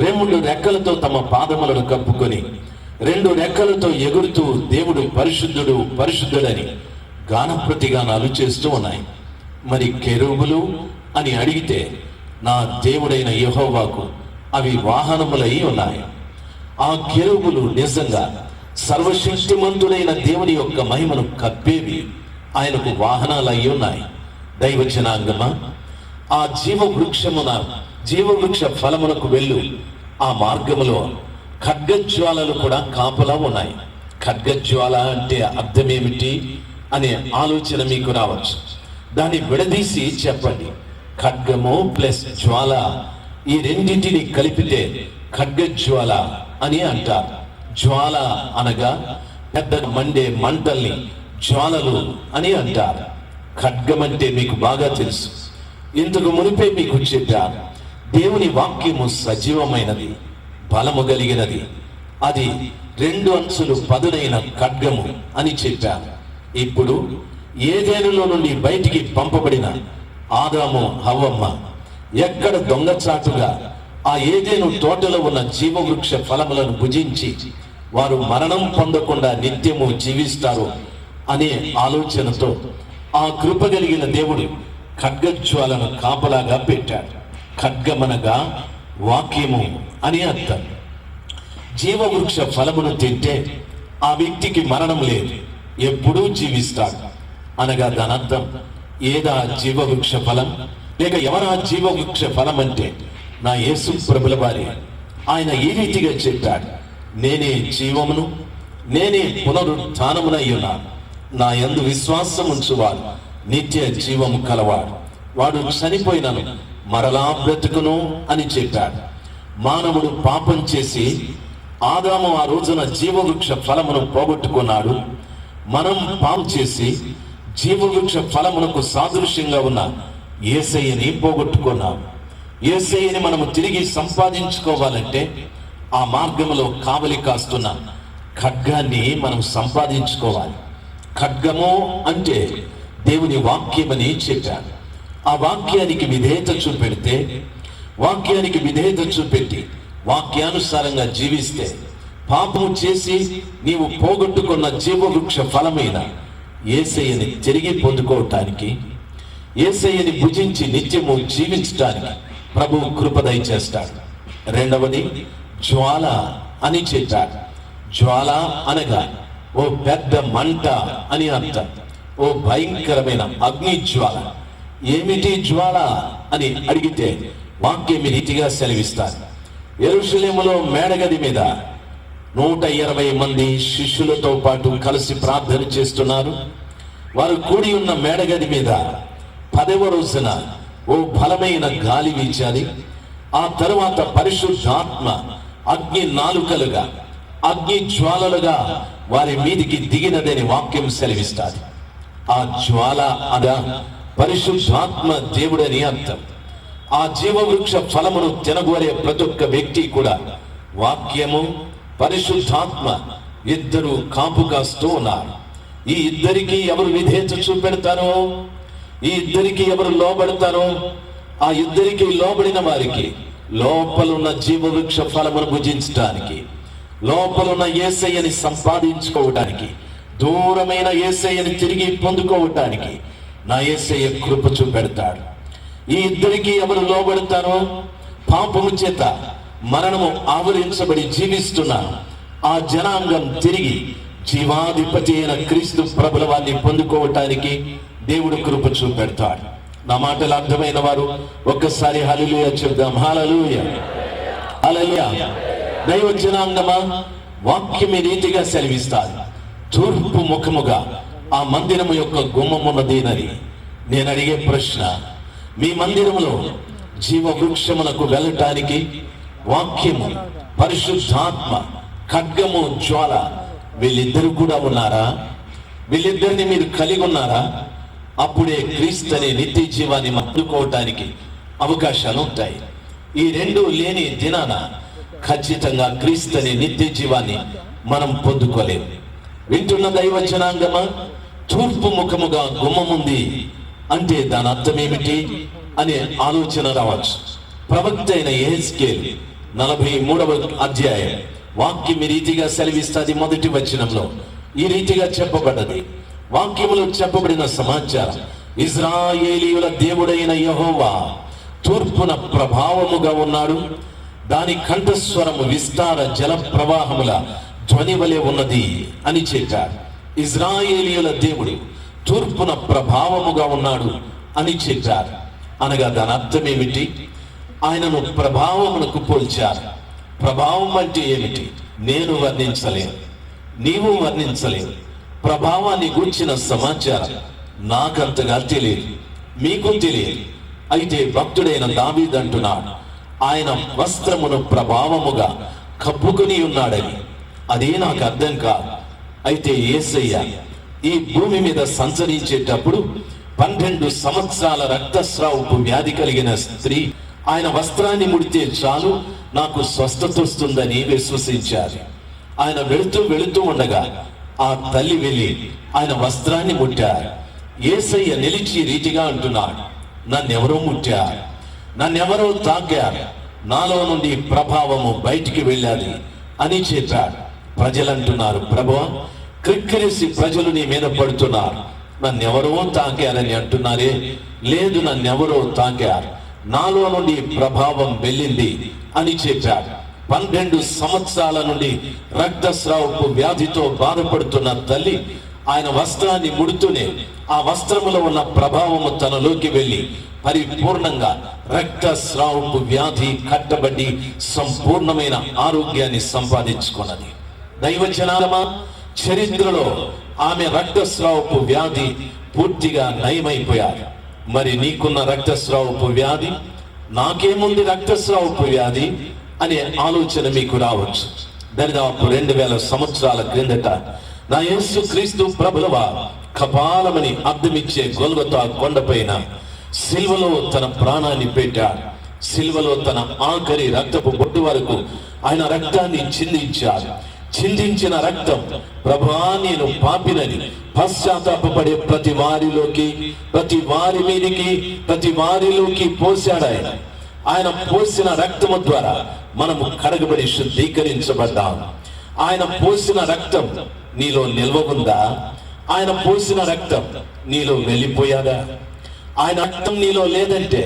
2 రెక్కలతో తమ పాదములను కప్పుకొని, 2 రెక్కలతో ఎగురుతూ దేవుడు పరిశుద్ధుడు పరిశుద్ధుడని గానప్రతిగానాలు చేస్తూ ఉన్నాయి. మరి కెరూబులు అని అడిగితే నా దేవుడైన యెహోవాకు అవి వాహనములై ఉన్నాయి. ఆ కెరూబులు నిజంగా సర్వశక్తిమంతుడైన దేవుని యొక్క మహిమను కప్పేవి, ఆయనకు వాహనాలు అయి ఉన్నాయి. దైవజనాంగమా, ఆ జీవవృక్ష ఫలమునకు వెళ్ళు ఆ మార్గములో ఖడ్గజ్వాలలు కూడా కాపలా ఉన్నాయి. ఖడ్గజ్వాల అంటే అర్థం ఏమిటి అనే ఆలోచన మీకు రావచ్చు. దాన్ని విడదీసి చెప్పండి. ఖడ్గము ప్లస్ జ్వాల, ఈ రెండింటిని కలిపితే ఖడ్గజ్వాల అని అంటారు. జ్వాల అనగా పెద్ద మండే మంటల్ని జ్వాలలు అని అంటారు. ఖడ్గం అంటే మీకు బాగా తెలుసు. ఇంతకు మునిపే మీకు చెప్పారు, దేవుని వాక్యము సజీవమైనది, బలము కలిగినది, అది 2 అంచులు పదునైన ఖడ్గము అని చెప్పారు. ఇప్పుడు ఏదెనులో నుండి బయటికి పంపబడిన ఆదాము హవ్వమ్మ ఎక్కడ దొంగచాటుగా ఆ ఏదెను తోటలో ఉన్న జీవవృక్ష ఫలములను భుజించి వారు మరణం పొందకుండా నిత్యము జీవిస్తారు అనే ఆలోచనతో ఆ కృప కలిగిన దేవుడు ఖడ్గజ్వాలను కాపలాగా పెట్టాడు. ఖడ్గమనగా వాక్యము అని అర్థం. జీవవృక్ష ఫలమును తింటే ఆ వ్యక్తికి మరణం లేదు, ఎప్పుడూ జీవిస్తాడు అనగా దాని అర్థం. ఏదా జీవవృక్ష ఫలం, లేక ఎవరా జీవవృక్ష ఫలం అంటే నా యేసు ప్రభుల వారి. ఆయన ఈ రీతిగా చెప్పాడు, నేనే జీవమును, నేనే పునరుత్థానమునయ్యున్నాను. నా యందు విశ్వాసం ఉంచువాడు నిత్య జీవము కలవాడు, వాడు చనిపోయినను మరలా బ్రతుకును అని చెప్పాడు. మానవుడు పాపం చేసి ఆదాము ఆ రోజున జీవవృక్ష ఫలమును పోగొట్టుకున్నాడు. మనం పాపం చేసి జీవవృక్ష ఫలమునకు సాదృశ్యంగా ఉన్న యేసయ్యని పోగొట్టుకున్నాం. యేసయ్యని మనము తిరిగి సంపాదించుకోవాలంటే ఆ మార్గంలో కావలి కాస్తున్న ఖడ్గాన్ని మనం సంపాదించుకోవాలి. ఖడ్గము అంటే దేవుని వాక్యమని చెప్పాడు. ఆ వాక్యానికి విధేయత చూపెడితే, వాక్యానికి విధేయత చూపెట్టి వాక్యానుసారంగా జీవిస్తే, పాపము చేసి నీవు పోగొట్టుకున్న జీవవృక్ష ఫలమైన యేసయ్యని తిరిగి పొందుకోవటానికి, యేసయ్యని భుజించి నిత్యము జీవించటానికి ప్రభువు కృప దయచేస్తాడు. రెండవది జ్వాల అని చెప్పాడు. జ్వాల అనగా ఓ పెద్ద మంట అని అర్థం, ఓ భయంకరమైన అగ్ని జ్వాల. ఏమిటి జ్వాల అని అడిగితే వాక్యం రీతిగా సెలవిస్తారు. యెరూషలేములో మేడగది మీద 120 మంది శిష్యులతో పాటు కలిసి ప్రార్థన చేస్తున్నారు. వారు కూడి ఉన్న మేడగది మీద 10వ రోజున ఓ బలమైన గాలి వీచాలి. ఆ తరువాత పరిశుద్ధాత్మ అగ్ని నాలుకలుగా, అగ్ని జ్వాలలుగా వారి మీదికి దిగినదని వాక్యం సెలవిస్తారు. ఆ జ్వాల అనగా పరిశుద్ధాత్మ దేవుడని అర్థం. ఆ జీవవృక్ష ఫలమును తినగోరే ప్రతి ఒక్క వ్యక్తి కూడా వాక్యము, పరిశుద్ధాత్మ ఇద్దరు కాపు కాస్తూ ఉన్నారు. ఈ ఇద్దరికి ఎవరు విధేయత చూపెడతారో, ఈ ఇద్దరికి ఎవరు లోబడతారో, ఆ ఇద్దరికి లోబడిన వారికి లోపలున్న జీవవృక్ష ఫలమును భుజించడానికి, లోపలున్న యేసయ్యని సంపాదించుకోవడానికి, దూరమైన యేసయ్యని తిరిగి పొందుకోవటానికి నా యేసయ్య కృప చూపెడతాడు. ఈ ఇద్దరికి ఎవరు లోబడతారో, పాపము చేత మరణము ఆవరించబడి జీవిస్తున్న ఆ జనాంగం తిరిగి జీవాధిపతి అయిన క్రీస్తు ప్రభుల వారిని పొందుకోవటానికి దేవుడు కృప చూపెడతాడు. నా మాటలు అర్థమైన వారు ఒక్కసారి హల్లెలూయా చెప్దాం. హల్లెలూయా, హల్లెలూయా. దైవ జనాంగమా, వాక్యం ఈ రీతిగా సెలవిస్తారు. తూర్పు ముఖముగా ఆ మందిరము యొక్క గుమ్మమున్నదేనని నేను అడిగే ప్రశ్న, మీ మందిరములో జీవవృక్షమునకు వెళ్ళటానికి వాక్యము, పరిశుద్ధాత్మ, ఖడ్గము, జ్వాల వీళ్ళిద్దరు కూడా ఉన్నారా? వీళ్ళిద్దరిని మీరు కలిగి ఉన్నారా? అప్పుడే క్రీస్తు అనే నిత్య జీవాన్ని అందుకోవటానికి అవకాశాలు ఉంటాయి. ఈ రెండు లేని దినాన ఖచ్చితంగా క్రీస్తు అనే నిత్య జీవాన్ని మనం పొందుకోలేము. వింటున్న దైవజనాంగమా, తూర్పు ముఖముగా గుమ్మముంది అంటే దాని అర్థం ఏమిటి అనే ఆలోచన రావచ్చు. ప్రవక్త అయిన యెహెజ్కేలు 43వ అధ్యాయం వాక్యం ఈ రీతిగా సెలవిస్తుంది. మొదటి వచనంలో ఈ రీతిగా చెప్పబడ్డది. వాక్యములో చెప్పబడిన సమాచారం, ఇశ్రాయేలీయుల దేవుడైన యెహోవా తూర్పున ప్రభావముగా ఉన్నాడు, దాని కంఠస్వరము విస్తార జల ప్రవాహముల ధ్వని వలె ఉన్నది అని చెప్పాడు. ఇశ్రాయేలీయుల దేవుడు తూర్పున ప్రభావముగా ఉన్నాడు అని చెప్పారు. అనగా దాని అర్థం ఏమిటి? ఆయనను ప్రభావమునకు పోల్చారు. ప్రభావం అంటే ఏమిటి? నేను వర్ణించలేను, నీవు వర్ణించలేవు. ప్రభావాన్ని గూర్చిన సమాచారం నాకంతగా తెలియదు, మీకు తెలియదు. అయితే భక్తుడైన దావీదు అంటున్నాడు, ఆయన వస్త్రమును ప్రభావముగా కప్పుకొని ఉన్నాడని. అదే నాకు అర్థం కాదు. అయితే యేసయ్య ఈ భూమి మీద సంచరించేటప్పుడు 12 సంవత్సరాల రక్తస్రావపు వ్యాధి కలిగిన స్త్రీ ఆయన వస్త్రాన్ని ముడితే చాలు నాకు స్వస్థత వస్తుందని విశ్వసించారు. ఆయన వెళుతూ ఉండగా ఆ తల్లి వెళ్ళి ఆయన వస్త్రాన్ని ముట్టారు. యేసయ్య నిలిచి రీతిగా అంటున్నాడు, నన్నెవరో ముట్టారు, నన్నెవరో తాకారు, నాలో నుండి ప్రభావము బయటికి వెళ్ళాలి అని చెప్పాడు. ప్రజలు అంటున్నారు, ప్రభువా, క్రిక్కిరిసి ప్రజలు నీ మీద పడుతున్నారు, నన్నెవరో తాకారని అంటున్నారే. లేదు, నన్నెవరో తాకారు, నాలో నుండి ప్రభావం వెళ్ళింది అని చెప్పాడు. 12 సంవత్సరాల నుండి రక్తస్రావపు వ్యాధితో బాధపడుతున్న తల్లి ఆయన వస్త్రాన్ని ముడుతూనే ఆ వస్త్రములో ఉన్న ప్రభావము తనలోకి వెళ్ళి పరిపూర్ణంగా రక్తస్రావపు వ్యాధి కట్టబడి సంపూర్ణమైన ఆరోగ్యాన్ని సంపాదించుకున్నది. దైవజనాలమా, చరిత్రలో ఆమె రక్తస్రావపు వ్యాధి పూర్తిగా నయమైపోయారు. మరి నీకున్న రక్తస్రావపు వ్యాధి, నాకేముంది రక్తస్రావపు వ్యాధి అనే ఆలోచన మీకు రావచ్చు. దరిదాపు 2000 సంవత్సరాల క్రిందట నా యేసు క్రీస్తు ప్రభువా కపాలమని అర్థమిచ్చే గొల్గొతా కొండపైన సిల్వలో తన ప్రాణాన్ని పెట్టాడు. సిల్వలో తన ఆఖరి రక్తపు బొట్టు వరకు ఆయన రక్తాన్ని చిందించాడు. చిందించిన రక్తం, ప్రభువా నేను పాపినని పశ్చాత్తాపపడే ప్రతి వారిలోకి, ప్రతి వారి మీదికి, ప్రతి వారిలోకి పోశాడు. ఆయన పోసిన రక్తము ద్వారా మనము కడగబడి శుద్ధీకరించబడ్డాం. ఆయన పోసిన రక్తం నీలో నిల్వ ఉందా? ఆయన పోసిన రక్తం నీలో వెళ్ళిపోయాదా? ఆయన రక్తం నీలో లేదంటే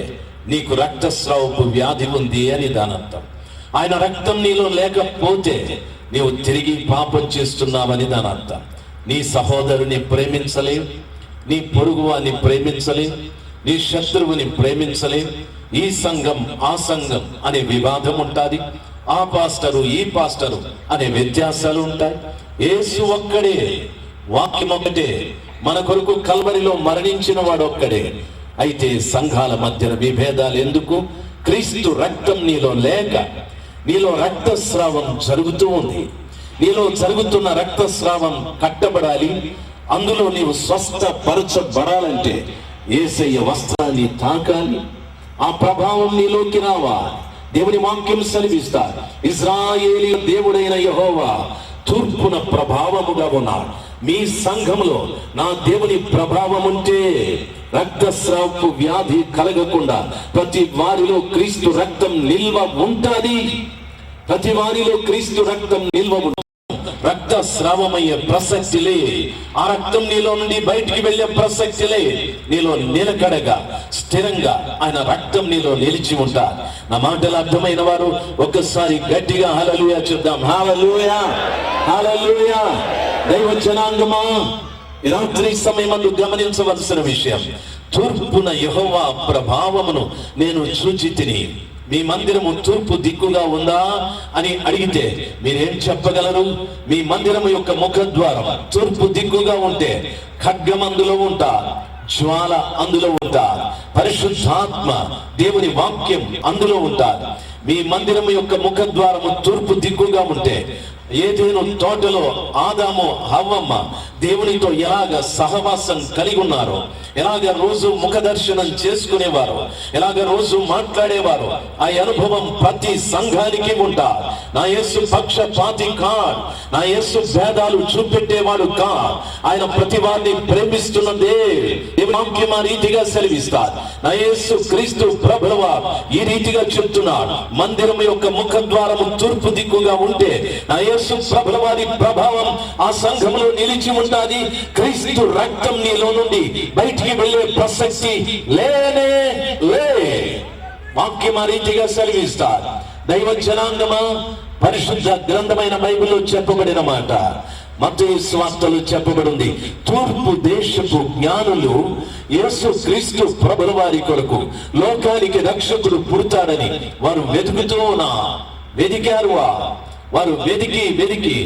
నీకు రక్తస్రావపు వ్యాధి ఉంది అని దాని అర్థం. ఆయన రక్తం నీలో లేకపోతే నీవు తిరిగి పాపం చేస్తున్నావని దాని అర్థం. నీ సహోదరుని ప్రేమించలేవు, నీ పొరుగువాన్ని ప్రేమించలేవు, నీ శత్రువుని ప్రేమించలేవు. ఈ సంఘం ఆ సంఘం అనే వివాదం ఉంటుంది, ఆ పాస్టరు ఈ పాస్టరు అనే వ్యత్యాసాలు ఉంటాయి. యేసు ఒక్కడే, వాక్యం ఒక్కటే, మన కొరకు కల్వరిలో మరణించిన వాడు ఒక్కడే. అయితే సంఘాల మధ్యన విభేదాలు ఎందుకు? క్రీస్తు రక్తం నీలో లేక నీలో రక్తస్రావం జరుగుతూ ఉంది. నీలో జరుగుతున్న రక్తస్రావం కట్టబడాలి. అందులో నీవు స్వస్థపరచబడాలంటే యేసయ్య వస్త్రాన్ని తాకాలి. ఆ ప్రభావం నీలోకి రావా? దేవుని వాక్యం సెలవిస్తారు, ఇశ్రాయేలీ దేవుడైన యెహోవా తూర్పున ప్రభావముగా ఉన్నాడు. మీ సంఘంలో నా దేవుని ప్రభావం ఉంటే రక్తస్రావపు వ్యాధి కలగకుండా ప్రతి వారిలో క్రీస్తు రక్తం నిల్వ ఉంటుంది. ప్రతి వారిలో క్రీస్తు రక్తం నిల్వ ఉంటుంది. రక్తస్రావమయ్యే ప్రసక్తిలే, ఆ రక్తం నీలో నుండి బయటికి వెళ్ళే ప్రసక్తిలే. నీలో నిలకడగా స్థిరంగా ఆయన రక్తం నీలో నిలిచి ఉంటారు. నా మాటలు అర్థమైన వారు ఒక్కసారి గట్టిగా హల్లెలూయా చెప్దాం. హల్లెలూయా, హల్లెలూయా. దైవ జనాంగమా, ఈ రాత్రి సమయమందు గమనించవలసిన విషయం, తూర్పున యెహోవా ప్రభావమును నేను చూచితిని. మీ మందిరము తూర్పు దిక్కుగా ఉందా అని అడిగితే మీరేం చెప్పగలరు? మీ మందిరము యొక్క ముఖద్వారం తూర్పు దిక్కుగా ఉంటే ఖడ్గం అందులో ఉంటారు, జ్వాల అందులో ఉంటారు, పరిశుద్ధాత్మ దేవుని వాక్యం అందులో ఉంటారు. మీ మందిరము యొక్క ముఖద్వారము తూర్పు దిక్కుగా ఉంటే ఏదైనా తోటలో ఆదాము హవ్వమ్మ దేవునితో ఎలాగ సహవాసం కలిగి ఉన్నారో, ఎలాగ రోజు ముఖ దర్శనం చేసుకునేవారు, ఎలాగ రోజు మాట్లాడేవారు, ఆ అనుభవం ప్రతి సంఘానికి ఉంటారు. నా యేసు పక్షపాతి కాడ్, నా యేసు భేదాలు చూపెట్టేవాడు కాడ్. ఆయన ప్రతి వారిని ప్రేమిస్తున్నదే వాక్యం ఆ రీతిగా సెలవిస్తారు. నా యేసు క్రీస్తు ప్రభువా ఈ రీతిగా చెప్తున్నాడు, మందిరం యొక్క ముఖ ద్వారము తూర్పు దిక్కుగా ఉంటే నా యేసు ప్రభుల వారి ప్రభావం ఆ సంఘంలో నిలిచి ఉంటాది. క్రీస్తు రక్తం నీలో నుండి బయటికి వెళ్ళే ప్రసక్తి లేనే లే. వాక్యం ఆ రీతిగా సెలవిస్తారు. దైవ జనాంగమా, పరిశుద్ధ గ్రంథమైన బైబిల్లో చెప్పబడిన మాట మత్తయి సువార్తలో చెప్పబడింది, తూర్పు దేశపు జ్ఞానులు యేసు క్రీస్తు ప్రభుల వారి కొరకు లోకానికి రక్షకుడు పుడతాడని వారు వెదికారు. వారు వెదికి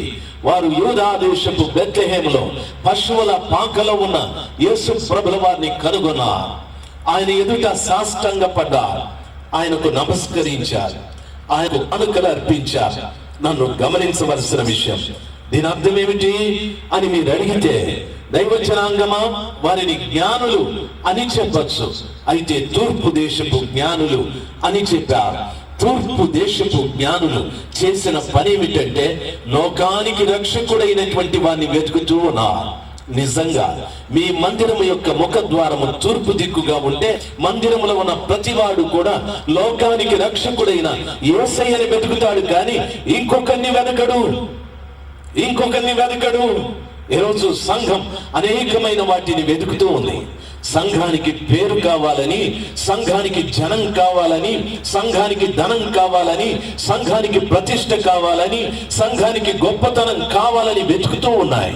వారు యూదా దేశపు బెత్లెహేములో పశువుల పాకలో ఉన్న యేసు ప్రభుల వారిని కనుగొన్నారు. ఆయన ఎదుట సాష్టాంగపడ్డారు, ఆయనకు నమస్కరించారు, ఆయనకు కానుకలు అర్పించారు. నన్ను గమనించవలసిన విషయం, దీని అర్థం ఏమిటి అని మీరు అడిగితే, దైవజనాంగమా వారిని జ్ఞానులు అని చెప్పచ్చు. అయితే తూర్పు దేశపు జ్ఞానులు అని చెప్పారు. తూర్పు దేశపు జ్ఞానులు చేసిన పని ఏమిటంటే లోకానికి రక్షకుడైనటువంటి వారిని వెతుకుతూ ఉన్నారు. నిజంగా మీ మందిరము యొక్క ముఖ ద్వారము తూర్పు దిక్కుగా ఉంటే మందిరములో ఉన్న ప్రతివాడు కూడా లోకానికి రక్షకుడైన యేసయ్యని వెతుకుతాడు, కానీ ఇంకొకరిని వెతకడు. ఈరోజు సంఘం అనేకమైన వాటిని వెతుకుతూ ఉంది. సంఘానికి పేరు కావాలని, సంఘానికి జనం కావాలని, సంఘానికి ధనం కావాలని, సంఘానికి ప్రతిష్ట కావాలని, సంఘానికి గొప్పతనం కావాలని వెతుకుతూ ఉన్నాయి.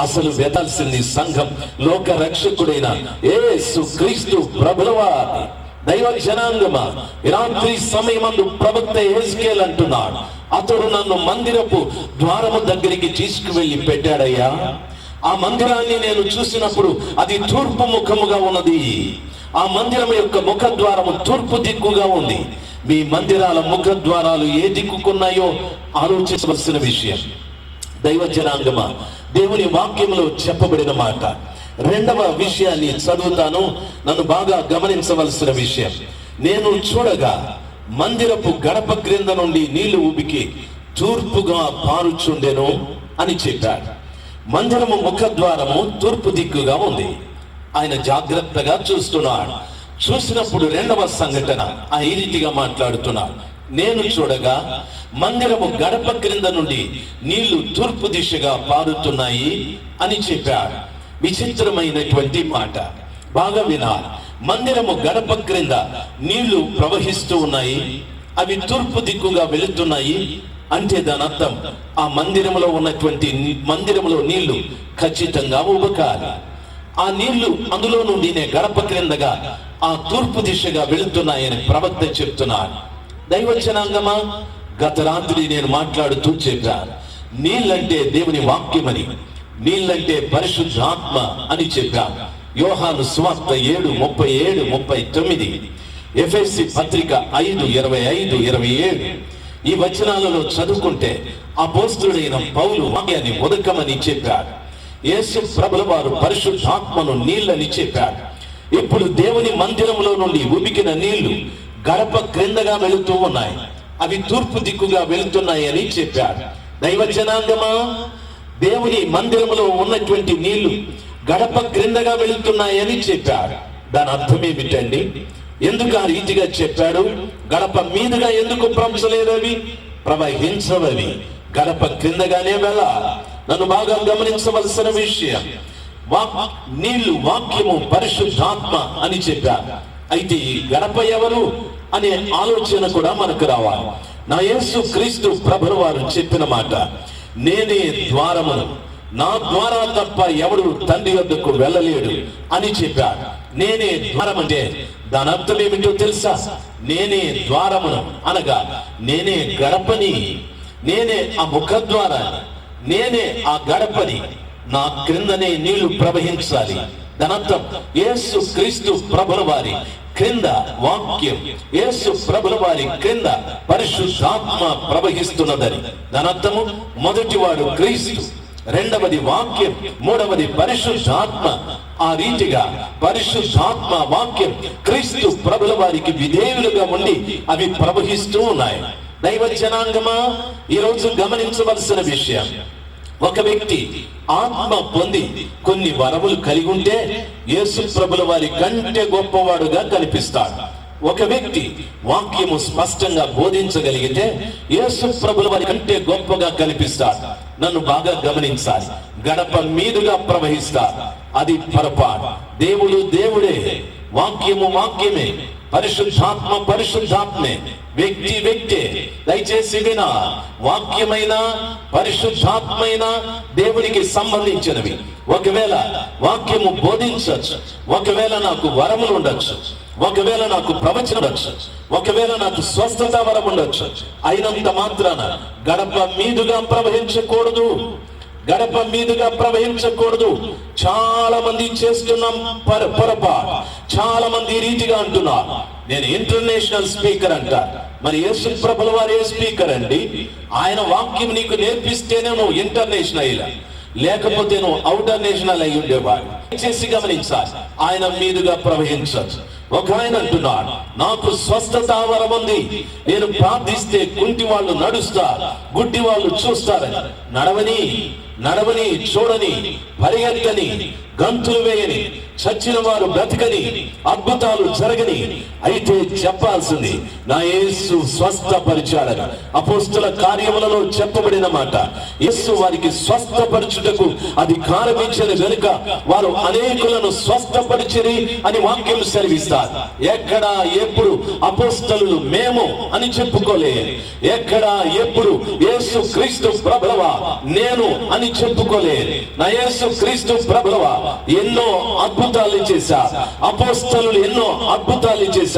అసలు వెతాల్సింది సంఘం లోక రక్షకుడైన యేసు క్రీస్తు ప్రభువారి. దైవ జనాంగమా, రాత్రి సమయమందు ప్రవక్త యెహెజ్కేలు అంటున్నాడు, అతడు నన్ను మందిరపు ద్వారము దగ్గరికి తీసుకువెళ్ళి పెట్టాడయ్యా. ఆ మందిరాన్ని నేను చూసినప్పుడు అది తూర్పు ముఖముగా ఉన్నది. ఆ మందిరం యొక్క ముఖ ద్వారము తూర్పు దిక్కుగా ఉంది. మీ మందిరాల ముఖ ద్వారాలు ఏ దిక్కుకున్నాయో ఆలోచించవలసిన విషయం. దైవ జనాంగమా, దేవుని వాక్యంలో చెప్పబడిన మాట. రెండవ విషయాన్ని చదువుతాను, నన్ను బాగా గమనించవలసిన విషయం. నేను చూడగా మందిరపు గడప క్రింద నుండి నీళ్లు ఉబికి తూర్పుగా పారుచుండెను అని చెప్పాడు. మందిరము ముఖ ద్వారము తూర్పు దిక్కుగా ఉంది. ఆయన జాగ్రత్తగా చూస్తున్నాడు. చూసినప్పుడు రెండవ సంఘటన ఆ ఈ రీతిగా మాట్లాడుతున్నాడు, నేను చూడగా మందిరము గడప క్రింద నుండి నీళ్లు తూర్పు దిశగా పారుతున్నాయి అని చెప్పాడు. విచిత్రమైనటువంటి మాట, బాగా వినాలి. మందిరము గడప క్రింద నీళ్లు ప్రవహిస్తూ ఉన్నాయి, అవి తూర్పు దిక్కుగా వెళుతున్నాయి అంటే దాని అర్థం ఆ మందిరములో నీళ్లు ఖచ్చితంగా ఉబకాలి. ఆ నీళ్లు అందులో నుండి గడప క్రిందగా ఆ తూర్పు దిశగా వెళుతున్నాయని ప్రవక్త చెప్తున్నాడు. దైవజనాంగమా, గత రాత్రి నేను మాట్లాడుతూ చెప్పాను, నీళ్ళంటే దేవుని వాక్యమని, నీళ్ళంటే పరిశుద్ధాత్మ అని చెప్పాను. యోహాను సువార్త 7:37-39, ఎఫెసీ పత్రిక 5:25-27 ఈ వచనాలలో చదువుకుంటే అపోస్తలుడైన పౌలు వాక్యాన్ని ఉదకమని చెప్పాడు. యేసు ప్రభుల వారు పరిశుద్ధాత్మను నీళ్ళని చెప్పాడు. ఇప్పుడు దేవుని మందిరంలో నుండి ఉబికిన నీళ్లు గడప క్రిందగా వెళుతూ ఉన్నాయి, అవి తూర్పు దిక్కుగా వెళుతున్నాయి అని చెప్పాడు. దైవజనాంగమా, దేవుని మందిరంలో ఉన్నటువంటి నీళ్లు గడప క్రిందగా వెళుతున్నాయని చెప్పాడు. దాని అర్థం ఏమిటండి? ఎందుకు ఆ రీతిగా చెప్పాడు? గడప మీదుగా ఎందుకు ప్రవహించలేదవి? ప్రవహించవవి గడప క్రిందగానే వెళ్ళాలి. నన్ను బాగా గమనించవలసిన విషయం, నీళ్లు వాక్యము పరిశుద్ధాత్మ అని చెప్పారు. అయితే ఈ గడప ఎవరు అనే ఆలోచన కూడా మనకు రావాలి. నా యేసు క్రీస్తు ప్రభువు వారు చెప్పిన మాట, నేనే ద్వారమును, నా ద్వారా తప్ప ఎవడు తండ్రి వద్దకు వెళ్ళలేడు అని చెప్పాడు. నేనే ద్వారం అంటే దాని అర్థం ఏమిటో తెలుసా? నేనే ద్వారమును అనగా నేనే గడపని, నేనే ఆ ముఖద్వారాన్ని, నేనే ఆ గడపని. నా క్రిందనే నీళ్లు ప్రవహించాలి. దాని అర్థం యేసు క్రీస్తు ప్రభువు వారి క్రింద వాక్యం, యేసు ప్రభుల వారి క్రింద పరిశుద్ధాత్మ ప్రవహిస్తున్నదని. దాని అర్థము, మొదటివాడు క్రీస్తు, రెండవది వాక్యం, మూడవది పరిశుద్ధాత్మ. ఆ రీతిగా పరిశుద్ధాత్మ, వాక్యం క్రీస్తు ప్రభుల వారికి విధేయులుగా ఉండి అవి ప్రవహిస్తూ ఉన్నాయి. దైవ జనాంగమా, ఈరోజు గమనించవలసిన విషయం, ఒక వ్యక్తి ఆత్మ పొంది కొన్ని వరములు కలిగి ఉంటే యేసు ప్రభుల వారి కంటే గొప్పవాడుగా కనిపిస్తాడు. ఒక వ్యక్తి వాక్యము స్పష్టంగా బోధించగలిగితే యేసు ప్రభుల వారి కంటే గొప్పగా కనిపిస్తాడు. నన్ను బాగా గమనించాలి. గడప మీదుగా ప్రవహిస్తాడు, అది పొరపాటు. దేవుడు దేవుడే, వాక్యము వాక్యమే, పరిశుద్ధాత్మ పరిశుద్ధాత్మే, వ్యక్తి వ్యక్తే. దయచేసి వినా, వాక్యమైన పరిశుద్ధాత్మైన దేవునికి సంబంధించినవి. ఒకవేళ వాక్యము బోధించవచ్చు, ఒకవేళ నాకు వరములు ఉండొచ్చు, ఒకవేళ నాకు ప్రవచనం ఉండొచ్చు, ఒకవేళ నాకు స్వస్థత వరం ఉండొచ్చు. అయినంత మాత్రాన గడప మీదుగా ప్రవహించకూడదు, గడప మీదుగా ప్రవహించకూడదు. చాలా మంది చేస్తున్నాం పొరపాటు. చాలా మంది ఈ రీతిగా అంటున్నారు, నేను ఇంటర్నేషనల్ స్పీకర్ అంటారు. మరి యేసు ప్రభుల వారు ఏ స్పీకర్ అండి? ఆయన వాక్యం నీకు నేర్పిస్తేనే నువ్వు ఇంటర్నేషనల్ అయ్యా, లేకపోతే నువ్వు అవుటర్ నేషనల్ అయి ఉండేవాడు. చేసి గమనించాలి, ఆయన మీదుగా ప్రవహించచ్చు. ఒక ఆయన అంటున్నాడు, నాకు స్వస్థత వరం ఉంది, నేను ప్రార్థిస్తే కుంటి వాళ్ళు నడుస్తారు, గుడ్డి వాళ్ళు చూస్తారని. నడవని చూడని, పరిగెత్తని, గంతులు వేయని, చచ్చిన వారు బ్రతకని, అద్భుతాలు జరగని. అయితే చెప్పాల్సింది, నా యేసు స్వస్థపరిచాడని. అపోస్తుల కార్యములలో చెప్పబడిన మాట, యేసు వారికి స్వస్థపరచుటకు అధికారం ఇచ్చిన గనుక వారు అనేకులను స్వస్థపరిచిరి అని వాక్యం సెలవిస్తారు. ఎక్కడ ఎప్పుడు అపోస్తలులు మేము అని చెప్పుకోలేదు, ఎక్కడ ఎప్పుడు యేసు క్రీస్తు ప్రభువా నేను అని చెప్పుకోలేదు. నా యేసు క్రీస్తు ప్రభువా ఎన్నో అద్భుతాలు చేశారు, అపోస్తలులు ఎన్నో అద్భుతాలు చేశారు.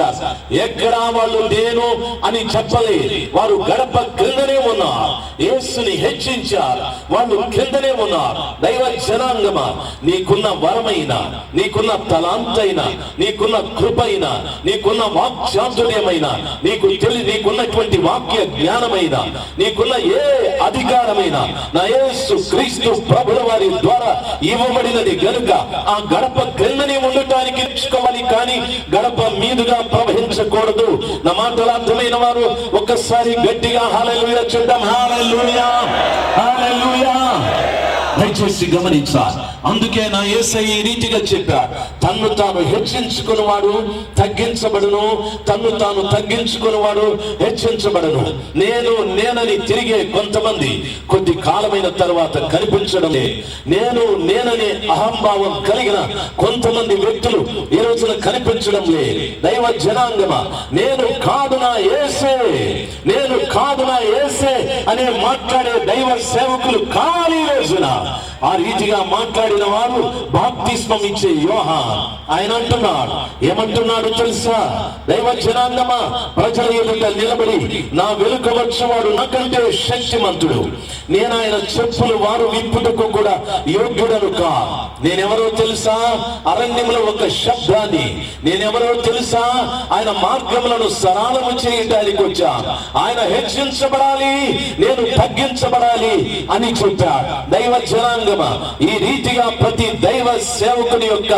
ఎక్కడ వాళ్ళు నేను అని చెప్పలేదు, వారు గడప క్రిందనే ఉన్నారు, యేసుని హెచ్చించారు, వాళ్ళు క్రిందనే ఉన్నారు. దైవ జనాంగమా, నీకున్న వరమైనా, నీకున్న తలాంతైనా, నీకున్న కృపైనా, నీకున్న వాక్చాతుర్యమైనా, నీకున్నటువంటి వాక్య జ్ఞానమైనా, నీకున్న ఏ అధికారమైనా నా యేసు క్రీస్తు ప్రభుల వారి ద్వారా ఇవ్వబడినది గనుక ఆ గడప క్రిందనే ఉండటానికి నేర్చుకోవాలి, కానీ గడప మీదుగా ప్రవహించకూడదు. నా మాటలు అర్థమైన వారు ఒక్కసారి గట్టిగా హల్లెలూయా చెప్దాం. హల్లెలూయా, హల్లెలూయా. దయచేసి గమనించాలి. అందుకే నా యేసయ్య ఈ రీతిగా చెప్పాడు, తన్ను తాను హెచ్చించుకున్నవాడు తగ్గించబడును, తన్ను తాను తగ్గించుకున్నవాడు హెచ్చించబడును. నేనని తిరిగే కొంతమంది కొద్ది కాలమైన తర్వాత కనిపించడం లేదు. నేననే అహంభావం కలిగిన కొంతమంది వ్యక్తులు ఈ రోజున కనిపించడం లేదు. దైవ జనాంగమా, నేను కాదు నా యేసే, నేను కాదు నా యేసే అనే మాట్లాడే దైవ సేవకులు కాలి రోజున ఆ రీతిగా మాట్లాడిన వారు బాప్తిస్మం ఇచ్చే యోహాన్. ఆయన అంటున్నాడు, ఏమంటున్నాడు తెలుసా? దైవ జనాంగమా, ప్రజల ఎదుట నిలబడి నా వెనుక వచ్చేవాడు నాకంటే శక్తిమంతుడు, నేను ఆయన చెప్పులు వారు విప్పుటకు కూడా యోగ్యుడను కా. నేనెవరో తెలుసా? అరణ్యంలో ఒక శబ్దాన్ని. నేనెవరో తెలుసా? ఆయన మార్గములను సరళము చేయడానికి వచ్చా. ఆయన హెచ్చించబడాలి, నేను తగ్గించబడాలి అని చెప్పాడు. దైవ జనాంగమా, ఈ రీతిగా ప్రతి దైవ సేవకుని యొక్క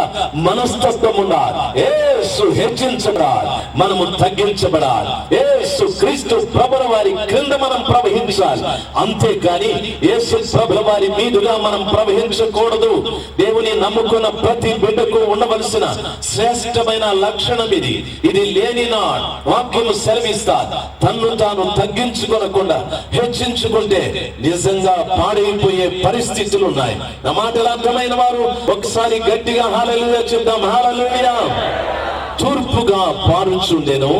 మనస్తత్వం ఉండాలి. యేసు హెచ్చించబడాలి, మనము తగ్గించబడాలి. యేసు క్రీస్తు ప్రభుల వారి క్రింద మనం ప్రవహించాలి. అంతేకాని యేసు ప్రభుల వారి మీదుగా మనం ప్రవహించకూడదు. దేవుని నమ్ముకున్న ప్రతి బిడ్డకు ఉండవలసిన శ్రేష్టమైన లక్షణం ఇది. ఇది లేని నాడు వాక్యము సెలవిస్తారు, తన్ను తాను తగ్గించుకోనకుండా హెచ్చించుకుంటే నిజంగా పాడైపోయే పరిస్థితులు ఉన్నాయి. నా మాటలు అర్థమైన వారు ఒకసారి గట్టిగా హల్లెలూయా చెప్దాం. హల్లెలూయా. తూర్పుగా పారుచుండెను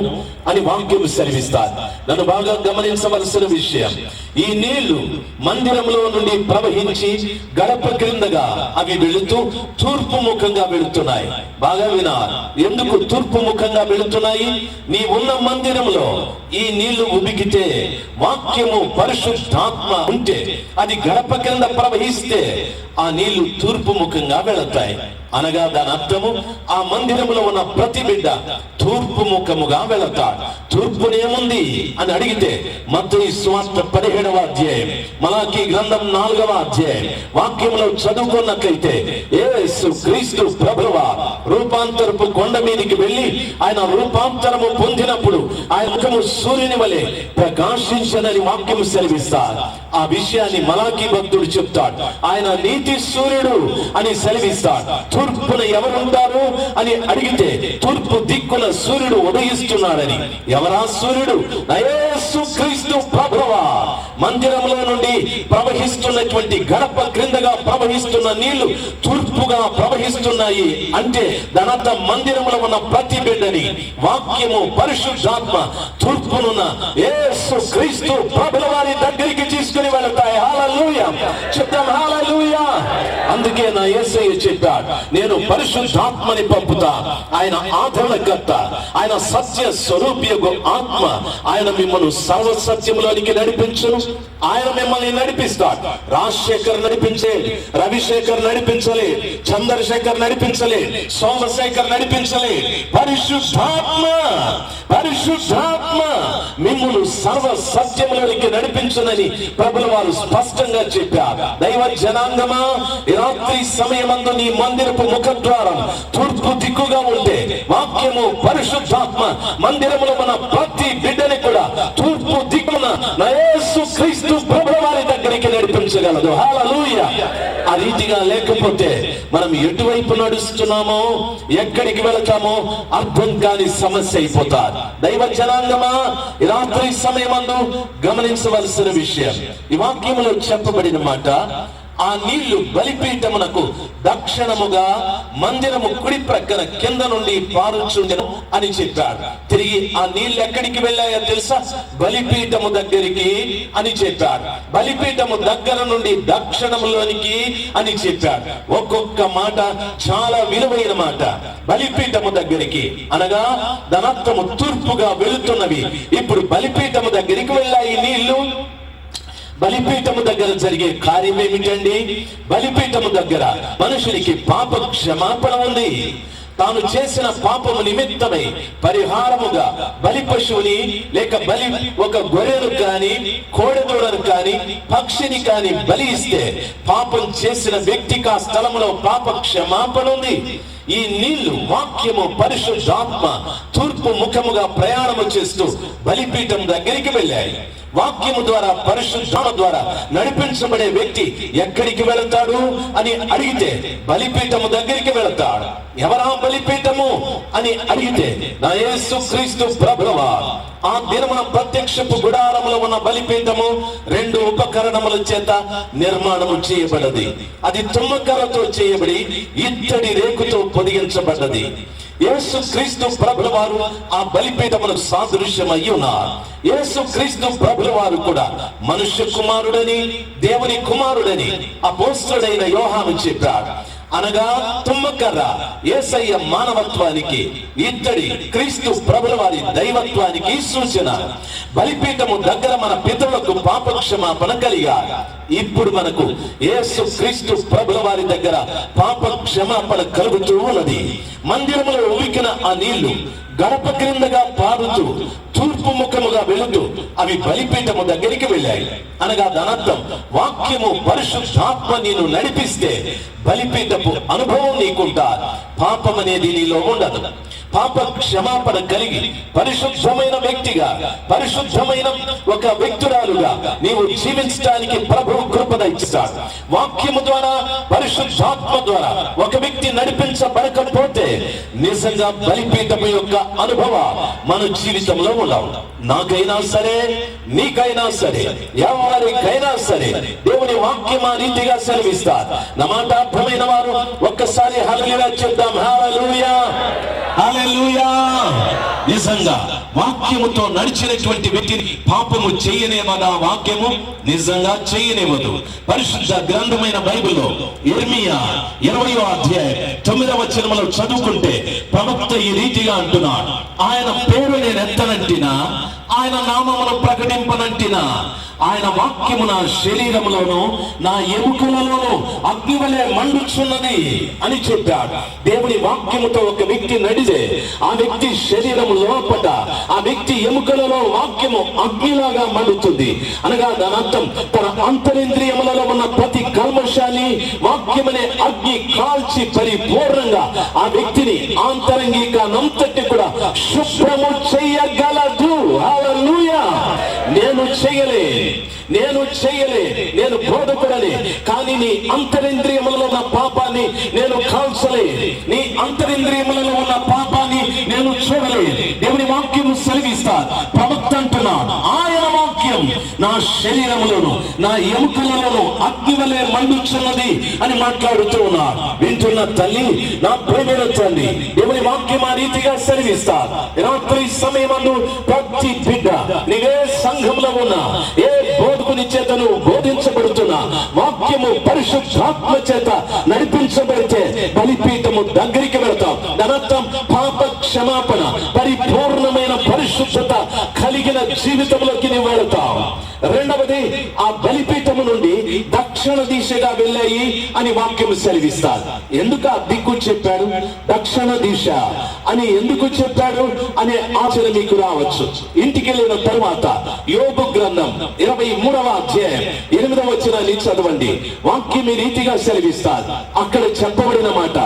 అని వాక్యం సెలవిస్తారు. నన్ను బాగా గమనించవలసిన విషయం, ఈ నీళ్లు మందిరంలో నుండి ప్రవహించి గడప క్రిందగా అవి వెళుతూ తూర్పు ముఖంగా వెళుతున్నాయి. బాగా వినాలి, ఎందుకు తూర్పు ముఖంగా వెళుతున్నాయి? నీ ఉన్న మందిరంలో ఈ నీళ్లు ఉబికితే, వాక్యము పరిశుద్ధాత్మ ఉంటే, అది గడప కింద ప్రవహిస్తే ఆ నీళ్లు తూర్పు ముఖంగా వెళతాయి. అనగా దాని అర్థము, ఆ మందిరములో ఉన్న ప్రతి బిడ్డ తూర్పు ముఖముగా వెళతాడు. తూర్పునేముంది అని అడిగితే మత్తయి సువార్త 17వ అధ్యాయం, మలాకీ గ్రంథం 4వ అధ్యాయం వాక్యములో చదువుకున్నట్లయితే, యేసు క్రీస్తు ప్రభువా రూపాంతరపు కొండ మీదికి వెళ్ళి ఆయన రూపాంతరము పొందినప్పుడు ఆయన ముఖము సూర్యుని వలె ప్రకాశించనని వాక్యము సెలవిస్తాడు. ఆ విషయాన్ని మలాకీ భక్తుడు చెప్తాడు. ఆయన నీతి సూర్యుడు అని సెలవిస్తాడు. తూర్పున ఎవరుంటారు అని అడిగితే తూర్పు దిక్కున సూర్యుడు ఉదయిస్తున్నాడని. ఎవరా సూర్యుడు? యేసు క్రీస్తు ప్రభువా. మందిరంలో నుండి ప్రవహిస్తున్నటువంటి గడప క్రిందగా ప్రవహిస్తున్న నీళ్లు తూర్పుగా ప్రవహిస్తున్నాయి అంటే దానంత మందిరంలో ఉన్న ప్రతి బిడ్డని వాక్యము పరిశుద్ధాత్మ తూర్పునున్న యేసు క్రీస్తు ప్రభుల వారి దగ్గరికి తీసుకుని వెళతాయి. హల్లెలూయా చెప్తాం, హల్లెలూయా. అందుకే నా యేసయ్య చెప్పాడు, నేను పరిశుద్ధాత్మని పంపుతా. ఆయన ఆదరణకర్త, ఆయన సత్య స్వరూపియగు ఆత్మ. ఆయన మిమ్మల్ని సర్వ సత్యంలోనికి నడిపించును. ఆయన మిమ్మల్ని నడిపిస్తాడు. రాజశేఖర్ నడిపించే, రవిశేఖర్ నడిపించలే, చంద్రశేఖర్ నడిపించలే, సోమశేఖర్ నడిపించలే. పరిశుద్ధాత్మ, పరిశుద్ధాత్మ మిమ్మల్ని సర్వ సత్యంలోనికి నడిపించునని ప్రభుల వారు స్పష్టంగా చెప్పారు. దైవ జనాంగమా, రాత్రి సమయమందు నీ మందిరపు ముఖద్వారం తూర్పు దిక్కుగా ఉంటే వాక్యము పరిశుద్ధాత్మ మందిరములో మన ప్రతి బిడ్డని కూడా తూర్పు దిక్కున యేసు క్రీస్తు ప్రభుల వారి దగ్గరికి నడిపించగలదు. హల్లెలూయా. ఆ రీతిగా లేకపోతే మనం ఎటువైపు నడుస్తున్నామో, ఎక్కడికి వెళతామో అర్థం కాని సమస్య అయిపోతారు. దైవ జనాంగమా, రాత్రి సమయమందు గమనించవలసిన విషయం, ఈ వాక్యములో చెప్పబడిన మాట, ఆ నీళ్లు బలిపీఠమునకు దక్షిణముగా మందిరము కుడి ప్రక్కన కింద నుండి పారుచుండెను అని చెప్పాడు. తిరిగి ఆ నీళ్లు ఎక్కడికి వెళ్ళాయో తెలుసా? బలిపీఠము దగ్గరికి అని చెప్పాడు. బలిపీఠము దగ్గర నుండి దక్షిణములోనికి అని చెప్పాడు. ఒక్కొక్క మాట చాలా విలువైన మాట. బలిపీఠము దగ్గరికి అనగా ధనత్వము తూర్పుగా వెళుతున్నవి ఇప్పుడు బలిపీఠము దగ్గరికి వెళ్ళాయి నీళ్లు. బలిపీఠము దగ్గర జరిగే కార్యం ఏమిటండి? బలిపీఠము దగ్గర మనుషునికి పాప క్షమాపణ ఉంది. తాను చేసిన పాపము నిమిత్తమై పరిహారముగా బలి పశువుని లేక బలి ఒక గొర్రెను కాని, కోడెదూడను కాని, పక్షిని కాని బలి ఇస్తే పాపం చేసిన వ్యక్తికి ఆ స్థలములో పాప క్షమాపణ ఉంది. ఈ నీళ్లు వాక్యము పరిశుద్ధాత్మ తూర్పు ముఖముగా ప్రయాణము చేస్తూ బలిపీఠం దగ్గరికి వెళ్ళాయి. వాక్యము ద్వారా, పరిశుద్ధాత్మ ద్వారా నడిపించబడే వ్యక్తి ఎక్కడికి వెళతాడు అని అడిగితే బలిపీఠము దగ్గరికి వెళతాడు. ఎవరా బలిపీఠము అని అడిగితే నా యేసు క్రీస్తు ప్రభువా. ఆ దినమున ప్రత్యక్షపు గుడారములో ఉన్న బలిపీఠము 2 ఉపకరణముల చేత నిర్మాణము చేయబడ్డది. అది తుమ్మకర్రతో చేయబడి ఇత్తడి రేకుతో పొదిగించబడ్డది. యేసు క్రీస్తు ప్రభుల వారు ఆ బలిపీఠములకు సాదృశ్యమై ఉన్నారు. యేసు క్రీస్తు ప్రభుల వారు కూడా మనుష్య కుమారుడని, దేవుని కుమారుడని అపోస్తలుడైన యోహాను చెప్పాడు. అనగా తుమ్మకర్ర యేసయ్య మానవత్వానికి, ఇత్తడి క్రీస్తు ప్రభుల వారి దైవత్వానికి సూచన. బలిపీఠము దగ్గర మన పితరులకు పాప క్షమాపణ కలిగారు. ఇప్పుడు మనకు యేసు క్రీస్తు ప్రభుల వారి దగ్గర పాప క్షమాపణ కలుగుతూ ఉన్నది. మందిరములో ఉబికిన ఆ నీళ్లు గడప క్రిందగా పారుతూ తూర్పు ముఖముగా వెళుతూ అవి బలిపీఠము దగ్గరికి వెళ్ళాయి. అనగా దానర్థం వాక్యము పరిశుద్ధాత్మ నీను నడిపిస్తే బలిపీఠపు అనుభవం నీకుంటా. పాపం అనేది నీలో ఉండదు. పాప క్షమాపణ కలిగి పరిశుద్ధమైన వ్యక్తిగా, పరిశుద్ధమైన ఒక వ్యక్తురాలుగా నీవు జీవించడానికి ప్రభువు కృపణ ఇస్తాడు. వాక్యము ద్వారా, పరిశుద్ధాత్మ ద్వారా ఒక వ్యక్తి నడిపించబడకపోతే నిజంగా బలిపీఠము యొక్క అనుభవం మన జీవితంలో ఉండవు. నాకైనా సరే, నీకైనా సరే, ఎవరికైనా సరే దేవుని వాక్యం ఆ రీతిగా సెలవిస్తారు. నా మాట అర్థమైన వారు ఒక్కసారి హల్లెలూయా చెప్దాం. హల్లెలూయా, హల్లెలూయా. నిజంగా వాక్యముతో నడిచినటువంటి వ్యక్తిని పాపము చేయనేమదా? వాక్యము నిజంగా చేయనివ్వదు. పరిశుద్ధ గ్రంథమైన బైబిల్లో యెర్మీయా 20వ అధ్యాయం 9వ వచనములో చదువుకుంటే ప్రవక్త ప్రవక్త ఈ రీతిగా అంటున్నాడు, ఆయన పేరు నేను ఎత్తనంటినా, ఆయన నామమును ప్రకటింపనంటినా, ఆయన వాక్యము నా శరీరములోను నా ఎముకలలోను అగ్నివలే మండుచున్నది అని చెప్పాడు. దేవుని వాక్యముతో ఒక వ్యక్తి నడిదే ఆ వ్యక్తి శరీరము లోపట, ఆ వ్యక్తి ఎముకలలో వాక్యము అగ్నిలాగా మండుతుంది. అనగా దాని అర్థం తన అంతరింద్రియములలో ఉన్న ప్రతి కల్మషాన్ని వాక్యమనే అగ్ని కాల్చి పరిపూర్ణంగా ఆ వ్యక్తిని ఆంతరంగికనంతటి కూడా శుభ్రము చెయ్యగలదు. హల్లెలూయా. నేను చేయలే, నేను బోధకుడని, కానీ నీ అంతరింద్రియములలో ఉన్న పాపాన్ని నేను కాల్చలే, నీ అంతరింద్రియములలో ఉన్న పాపాన్ని నేను చూడలే. దేవుని వాక్యము సెలవిస్తాడు. ప్రవక్త అంటున్నాడు, ఆయన వాక్యం నా శరీరములోను నా ఎముకలలోను అగ్నివలే మండుచున్నది అని మాట్లాడుతూ ఉన్నాడు. వింటున్న తల్లి, నా ప్రేమైన తల్లి, దేవుని వాక్యం ఆ రీతిగా సెలవిస్తాడు. రాత్రి సమయమందు ప్రతి బిడ్డ నీవే సంఘంలో ఉన్నా, ఏ బోధకుని చేత నువ్వు బోధించబడుతున్నా, వాక్యము పరిశుద్ధాత్మ చేత నడిపించబడితే బలిపీఠము దగ్గరికి వెళ్తాం. దానర్థం పాప క్షమాపణ, పరిపూర్ణమైన పరిశుద్ధత కలిగిన జీవితంలోకి నువ్వు వెళ్తావు. రెండవది, ఆ బలిపీఠము నుండి దక్షిణ దిశగా వెళ్ళాయి అని వాక్యం సెలవిస్తారు. ఎందుకు ఆ దిక్కు చెప్పాడు, దక్షిణ దిశ అని ఎందుకు చెప్పాడు అనే ఆచరణ మీకు రావచ్చు. ఇంటికి వెళ్ళిన తరువాత యోబు గ్రంథం 23వ అధ్యాయం 8వ వచనాన్ని చదవండి. వాక్యం ఈ రీతిగా సెలవిస్తారు. అక్కడ చెప్పబడిన మాట,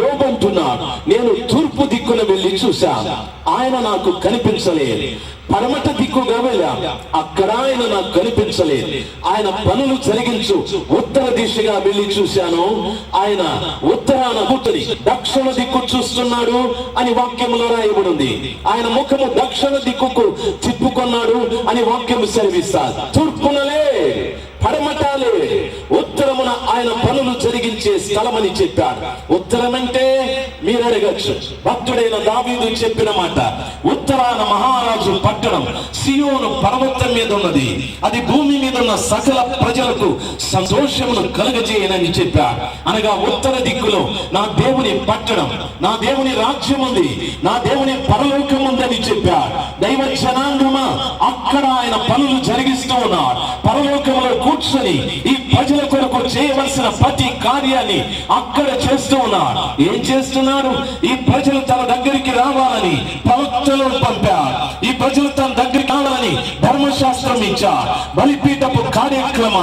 యోబు అంటున్నాడు, నేను తూర్పు దిక్కున వెళ్ళి చూశాను, ఆయన నాకు కనిపించలేదు. పడమట దిక్కుగా వెళ్ళాం, అక్కడ ఆయన నాకు కనిపించలేదు. ఆయన పనులు జరిగించు ఉత్తర దిశగా వెళ్ళి చూశాను, ఆయన ఉత్తరాన కూర్చొని దక్షిణ దిక్కు చూస్తున్నాడు అని వాక్యములో రాయబడింది. ఆయన ముఖము దక్షిణ దిక్కుకు తిప్పుకున్నాడు అని వాక్యము సెలవిస్తారు. తూర్పునలే, పడమటాలే, ఉత్తరమున ఆయన పనులు జరిగించే స్థలమని చెప్పాడు. ఉత్తరం అంటే మీరు అడగచ్చు, భక్తుడైన దావీదు చెప్పిన మాట, ఉత్తరాన మహారాజు పట్టణం సియోను పర్వతం మీద ఉన్నది, అది భూమి మీద ఉన్న సకల ప్రజలకు సంతోషమును కలుగజేయనని చెప్పాడు. అనగా ఉత్తర దిక్కులో నా దేవుని పట్టణం, నా దేవుని రాజ్యం ఉంది, నా దేవుని పరలోకం ఉందని చెప్పాడు. దైవ జనాంగమా, అక్కడ ఆయన పనులు జరిగిస్తూ ఉన్నాడు. పరలోకంలో కూర్చొని ఈ ప్రజల కొరకు చేయవలసిన ప్రతి కార్యాన్ని అక్కడ చేస్తూ ఉన్నాడు. ఏం చేస్తున్నాడు? ఈ ప్రజలు తన దగ్గరికి రావాలని ప్రవక్తలను పంపాడు. ఈ ప్రజలు తన దగ్గరికి రావాలని ధర్మశాస్త్రం ఇచ్చాడు. బలిపీఠపు కార్యక్రమ,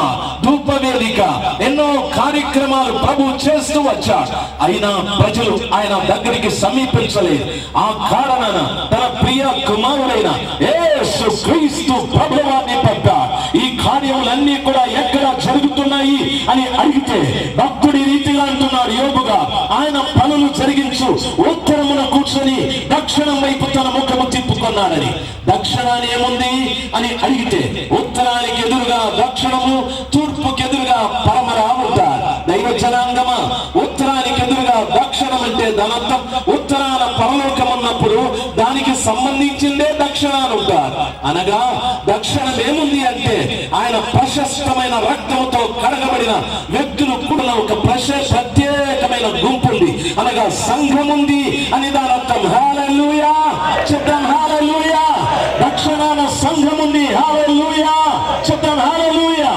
ధూపవేదిక, ఎన్నో కార్యక్రమాలు ప్రభు చేస్తూ వచ్చాడు. అయినా ప్రజలు ఆయన దగ్గరికి సమీపించలేదు. ఆ కారణాన తన ప్రియ కుమారుడైన యేసు క్రీస్తు ప్రభువాన్ని పంపాడు. ఈ కార్యములన్నీ కూడా ఎక్కడ జరుగుతున్నాయి అని అడిగితే భక్తుడి రీతిగా అంటున్నాడు యోబుగా, ఆయన పనులు జరిగించు ఉత్తరమున కూర్చొని దక్షిణం వైపు తన ముఖము తిప్పుకున్నాడని. దక్షిణాన్ని ఏముంది అని అడిగితే ఉత్తరానికి ఎదురుగా దక్షిణము, తూర్పుకి ఎదురుగా పరమరా ఉంటారు. దైవ జనాంగమా, ఉత్తరానికి ఎదురుగా దక్షిణం అంటే దానర్థం ఉత్తరాన పరలోకం ఉన్నప్పుడు దానికి సంబంధించిందే దక్షిణాలు ఉంటారు. అనగా దక్షిణం ఏముంది అంటే ఆయన ప్రశస్తమైన రక్తముతో కడగబడిన వ్యక్తులు కూడా ఒక ప్రత్యేకమైన గుంపు ఉంది, అనగా సంఘం ఉంది అని దాని అర్థం. హల్లెలూయా చెప్తాం, హల్లెలూయా. దక్షిణాన సంఘం ఉంది, హల్లెలూయా చెప్తాం, హల్లెలూయా.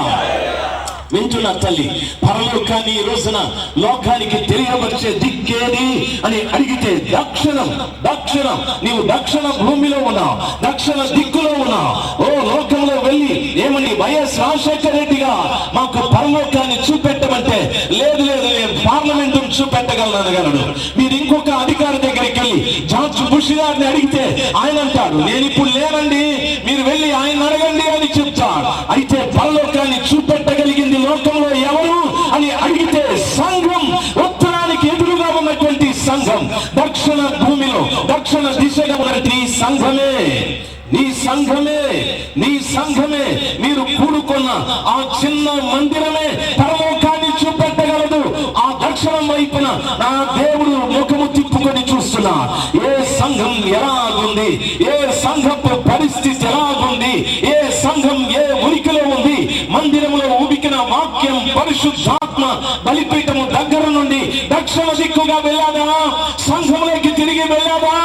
వింటున్న తల్లి, పరలోకాన్ని ఈ రోజున లోకానికి తెలియవచ్చే దిక్కేది అని అడిగితే దక్షిణం. దక్షిణం, నీవు దక్షిణ భూమిలో ఉన్నావు, దక్షిణ దిక్కులో ఉన్నావు. ఓ లోకంలో వెళ్ళి ఏమని వైఎస్ రాజశేఖర రెడ్డిగా మాకు పరలోకాన్ని చూపెట్టమంటే లేదు లేదు, నేను పార్లమెంట్ చూపెట్టగలను అనగలడు. మీరు ఇంకొక అధికారి దగ్గరికి వెళ్ళి జార్జ్ బుష్ గారిని అడిగితే ఆయన అంటాడు, నేను ఇప్పుడు లేనండి, మీరు వెళ్ళి ఆయన అడగండి అని చెప్తాడు. అయితే పరలోకాన్ని చూపెట్టగలిగింది లోకంలో ఎవరు అని అడిగితే సంఘం, ఉత్తరానికి ఎదురుగా ఉన్నటువంటి సంఘం, దక్షిణ భూమిలో దక్షిణ దిశగా ఉన్నటువంటి నీ సంఘమే, నీ సంఘమే, నీ సంఘమే. మీరు కూడుకున్న ఆ చిన్న మందిరమే పరలోకాన్ని చూపెట్టగలదు. ఆ దక్షిణం వైపున నా దేవుడు ముఖము తిప్పుకొని చూస్తున్నా. ఏ సంఘం ఎలాగుంది, ఏ సంఘపు పరిస్థితి ఎలాగుంది, ఏ సంఘం ఏ ఉనికిలో ఉంది, మందిరంలో ఉబికిన వాక్యం పరిశుద్ధాత్మ బలిపీఠము దగ్గర నుండి దక్షిణ దిక్కుగా వెళ్ళాదా, సంఘంలోకి తిరిగి వెళ్ళావా?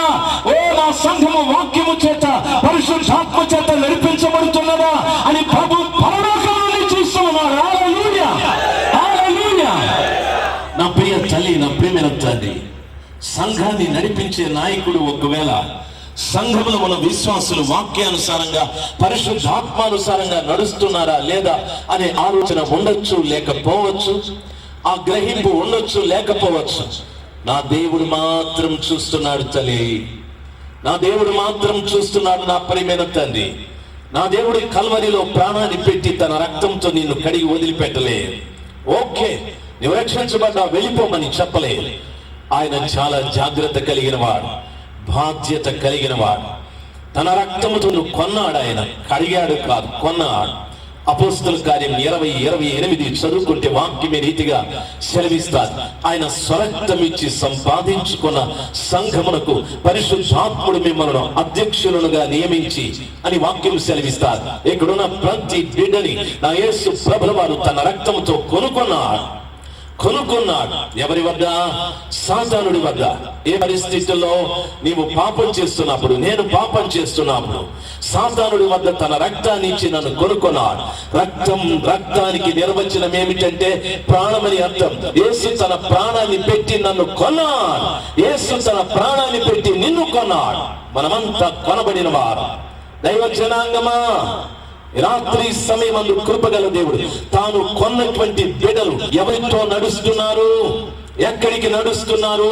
ఓ నా సంఘము వాక్యము చేత పరిశుద్ధాత్మ చేత నడిపించబడుతున్నదా అని ప్రభు పరలోకం నుండి చూస్తూ ఉన్నారు. హల్లెలూయా, హల్లెలూయా. నా ప్రియ తల్లి, నా ప్రియమైన తండ్రి, సంఘాన్ని నడిపించే నాయకుడు ఒకవేళ సంఘంలో మన విశ్వాసులు వాక్యానుసారంగా పరిశుద్ధాత్మానుసారంగా నడుస్తున్నారా లేదా అనే ఆలోచన ఉండొచ్చు, లేకపోవచ్చు. ఆ గ్రహింపు ఉండొచ్చు, లేకపోవచ్చు. నా దేవుడు మాత్రం చూస్తున్నాడు తల్లి, నా దేవుడు మాత్రం చూస్తున్నాడు. నా ప్రియమైన తండ్రి, నా దేవుడి కల్వరిలో ప్రాణాన్ని పెట్టి తన రక్తంతో నిన్ను కడిగి వదిలిపెట్టలే. ఓకే, నువ్వు రక్షించబడ్డా, వెళ్ళిపోమని చెప్పలే. ఆయన చాలా జాగ్రత్త కలిగిన వాడు, బాధ్యత కలిగిన వాడు. తన రక్తముతో నువ్వు కొన్నాడు. ఆయన కడిగాడు కాదు, కొన్నాడు. అపోస్తల కార్యం 20:28 చదువుకుంటే వాక్యమే రీతిగా సెలవిస్తారు. ఆయన స్వరక్తం ఇచ్చి సంపాదించుకున్న సంఘమునకు పరిశుద్ధాత్ముడు మిమ్మల్ని అధ్యక్షులుగా నియమించి అని వాక్యం సెలవిస్తారు. ఇక్కడున్న ప్రతి బిడ్డని నా యేసు ప్రభువు వారు తన రక్తంతో కొనుక్కున్నాడు. ఎవరి వద్ద? సాతానుడి వద్ద. ఏ పరిస్థితుల్లో నీవు పాపం చేస్తున్నప్పుడు, నేను పాపం చేస్తున్నప్పుడు సాతానుడి వద్ద తన రక్తాన్ని ఇచ్చి నన్ను కొనుక్కున్నాడు. రక్తానికి నిర్వచనం ఏమిటంటే ప్రాణమని అర్థం. యేసు తన ప్రాణాన్ని పెట్టి నన్ను కొన్నాడు. యేసు తన ప్రాణాన్ని పెట్టి నిన్ను కొన్నాడు. మనమంతా కొనబడిన వారు. దైవ జనాంగమా, రాత్రి సమయమందు కృపగల దేవుడు తాను కొన్నటువంటి బిడ్డలు ఎవరితో నడుస్తున్నారు, ఎక్కడికి నడుస్తున్నారు,